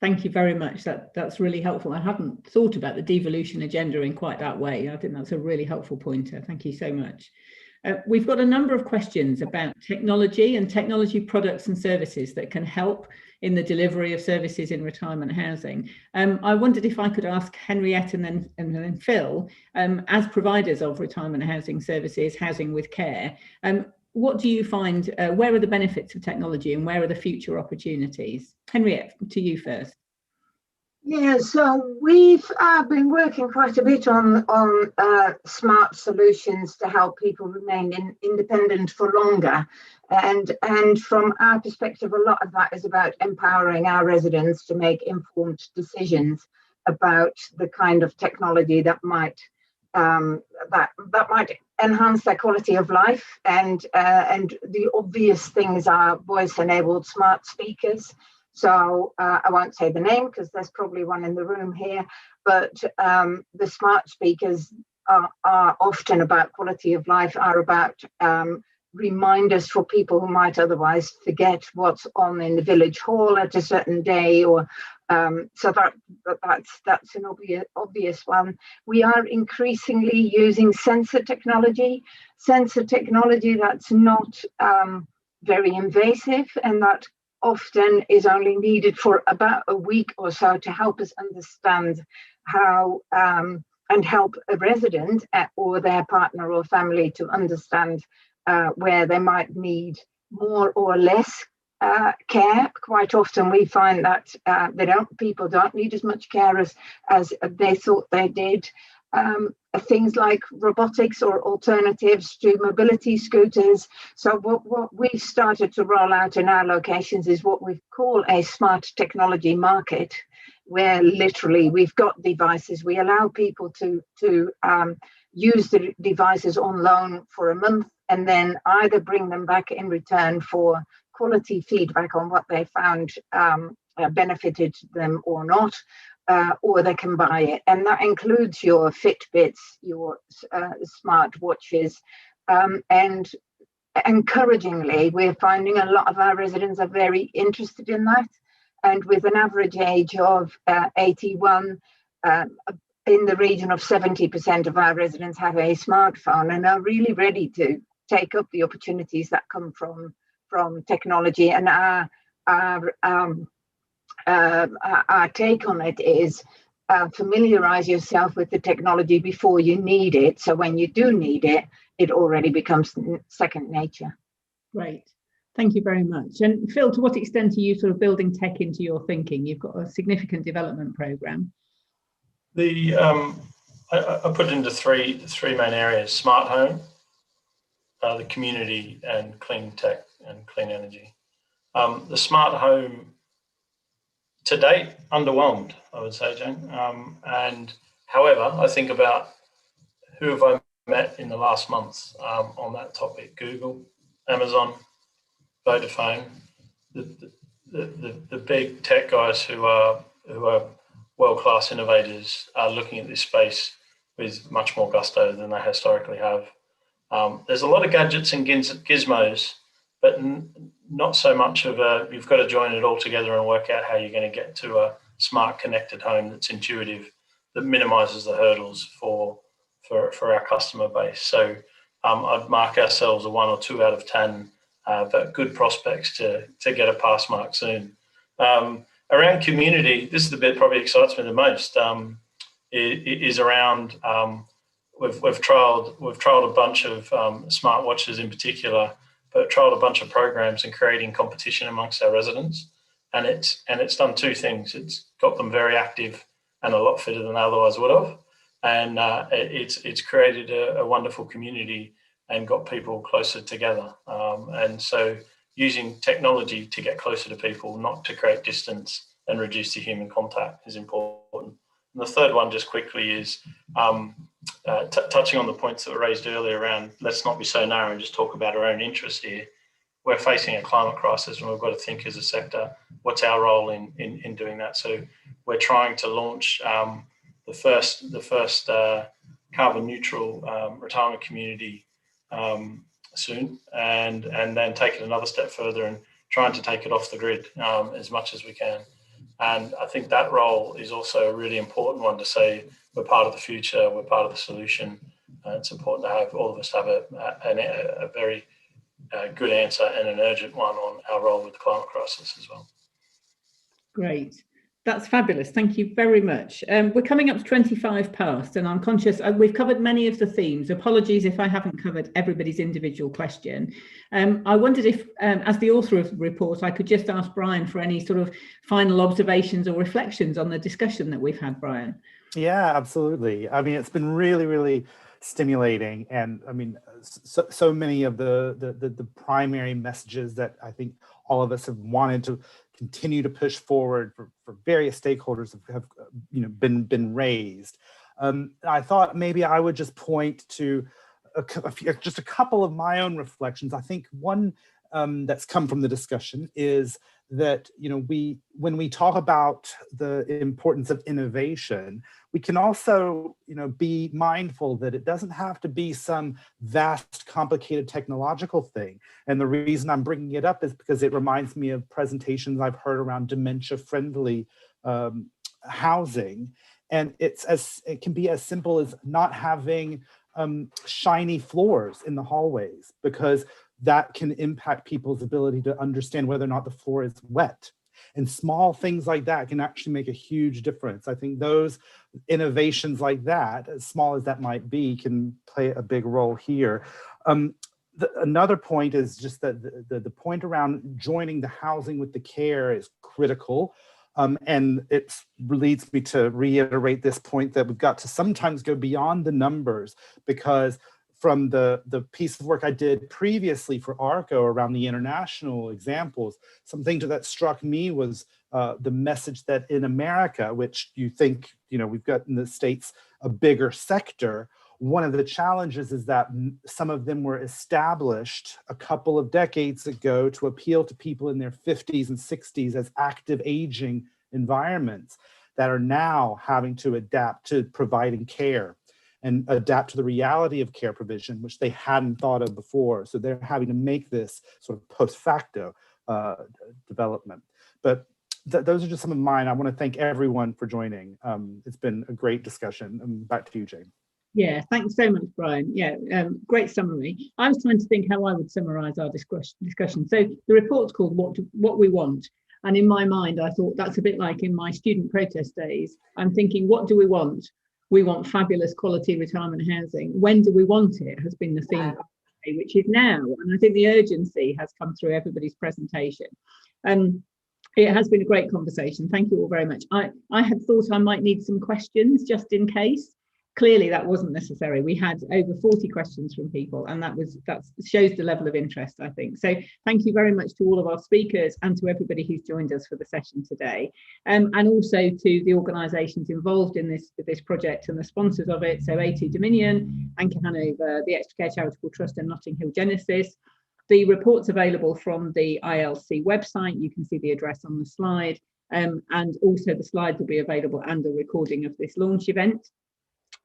[SPEAKER 2] Thank you very much. That's really helpful. I hadn't thought about the devolution agenda in quite that way. I think that's a really helpful pointer. Thank you so much. We've got a number of questions about technology and technology products and services that can help in the delivery of services in retirement housing. I wondered if I could ask Henriette and then Phil, as providers of retirement housing services, housing with care, what do you find, where are the benefits of technology and where are the future opportunities? Henriette, to you first.
[SPEAKER 3] Yeah, so we've been working quite a bit on smart solutions to help people remain independent for longer. And from our perspective, a lot of that is about empowering our residents to make informed decisions about the kind of technology that might might enhance their quality of life. And the obvious things are voice-enabled smart speakers. So I won't say the name because there's probably one in the room here, but the smart speakers are often about quality of life, are about reminders for people who might otherwise forget what's on in the village hall at a certain day, or so that's an obvious one. We are increasingly using sensor technology that's not very invasive, and that often is only needed for about a week or so to help us understand how and help a resident or their partner or family to understand where they might need more or less care. Quite often we find that people don't need as much care as they thought they did. Things like robotics or alternatives to mobility scooters. So what we've started to roll out in our locations is what we call a smart technology market, where literally we've got devices. We allow people to use the devices on loan for a month and then either bring them back in return for quality feedback on what they found benefited them or not. Or they can buy it, and that includes your Fitbits, your smart watches, and encouragingly, we're finding a lot of our residents are very interested in that. And with an average age of 81, in the region of 70% of our residents have a smartphone and are really ready to take up the opportunities that come from technology. And our take on it is familiarize yourself with the technology before you need it. So when you do need it, it already becomes second nature.
[SPEAKER 2] Great. Thank you very much. And Phil, to what extent are you sort of building tech into your thinking? You've got a significant development program.
[SPEAKER 6] I put it into three main areas: smart home, the community, and clean tech and clean energy. The smart home, to date, underwhelmed, I would say, Jane. And however, I think about who have I met in the last month on that topic: Google, Amazon, Vodafone, the big tech guys who are world-class innovators are looking at this space with much more gusto than they historically have. There's a lot of gadgets and gizmos, but not so much of you've got to join it all together and work out how you're going to get to a smart connected home that's intuitive, that minimizes the hurdles for our customer base. So I'd mark ourselves a 1 or 2 out of 10, but good prospects to get a pass mark soon. Around community, this is the bit probably excites me the most, is around, we've trialed a bunch of smartwatches in particular, but trialed a bunch of programs and creating competition amongst our residents. And it's done 2 things. It's got them very active and a lot fitter than they otherwise would have. And it's created a wonderful community and got people closer together. And so using technology to get closer to people, not to create distance and reduce the human contact, is important. And the third one, just quickly, is touching on the points that were raised earlier around let's not be so narrow and just talk about our own interests here. We're facing a climate crisis and we've got to think as a sector, what's our role in doing that? So we're trying to launch the first carbon neutral retirement community soon, and then take it another step further and trying to take it off the grid as much as we can. And I think that role is also a really important one to say we're part of the future, we're part of the solution. It's important to have all of us have a very good answer and an urgent one on our role with the climate crisis as well.
[SPEAKER 2] Great. That's fabulous. Thank you very much. We're coming up to 25 past, and I'm conscious we've covered many of the themes. Apologies if I haven't covered everybody's individual question. I wondered if, as the author of the report, I could just ask Brian for any sort of final observations or reflections on the discussion that we've had, Brian.
[SPEAKER 1] Yeah, absolutely. I mean, it's been really, really stimulating, and I mean, so many of the primary messages that I think all of us have wanted to continue to push forward for various stakeholders have been raised. I thought maybe I would just point to just a couple of my own reflections. I think one that's come from the discussion is that when we talk about the importance of innovation, we can also be mindful that it doesn't have to be some vast, complicated technological thing. And the reason I'm bringing it up is because it reminds me of presentations I've heard around dementia-friendly housing, and it can be as simple as not having shiny floors in the hallways, because that can impact people's ability to understand whether or not the floor is wet. And small things like that can actually make a huge difference. I think those innovations like that, as small as that might be, can play a big role here. Another point is just that the point around joining the housing with the care is critical. And it leads me to reiterate this point that we've got to sometimes go beyond the numbers, because from the piece of work I did previously for ARCO around the international examples, something that struck me was the message that in America, which you think, we've got in the States a bigger sector, one of the challenges is that some of them were established a couple of decades ago to appeal to people in their 50s and 60s as active aging environments that are now having to adapt to providing care and adapt to the reality of care provision, which they hadn't thought of before. So they're having to make this sort of post facto development. But those are just some of mine. I want to thank everyone for joining. It's been a great discussion. Back to you, Jane.
[SPEAKER 2] Yeah, thanks so much, Brian. Yeah, great summary. I was trying to think how I would summarize our discussion. So the report's called What We Want. And in my mind, I thought that's a bit like in my student protest days. I'm thinking, what do we want? We want fabulous quality retirement housing. When do we want it has been the theme, which is now. And I think the urgency has come through everybody's presentation. It has been a great conversation. Thank you all very much. I had thought I might need some questions just in case. Clearly that wasn't necessary. We had over 40 questions from people, and that shows the level of interest, I think. So thank you very much to all of our speakers and to everybody who's joined us for the session today, and also to the organisations involved in this project and the sponsors of it. So A2 Dominion, Anchor Hanover, the Extra Care Charitable Trust and Notting Hill Genesis. The report's available from the ILC website. You can see the address on the slide, and also the slides will be available and a recording of this launch event.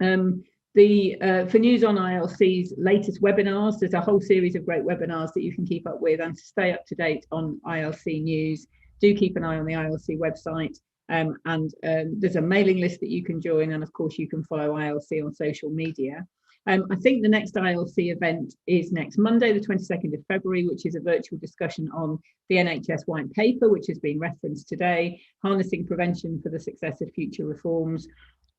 [SPEAKER 2] For news on ILC's latest webinars, there's a whole series of great webinars that you can keep up with, and to stay up to date on ILC news, do keep an eye on the ILC website, and there's a mailing list that you can join, and of course you can follow ILC on social media. I think the next ILC event is next Monday, the 22nd of February, which is a virtual discussion on the NHS White Paper, which has been referenced today, harnessing prevention for the success of future reforms,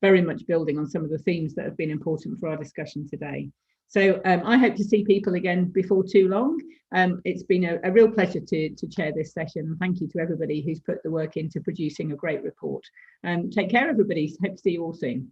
[SPEAKER 2] very much building on some of the themes that have been important for our discussion today. So I hope to see people again before too long. It's been a real pleasure to chair this session, and thank you to everybody who's put the work into producing a great report. Take care, everybody. Hope to see you all soon.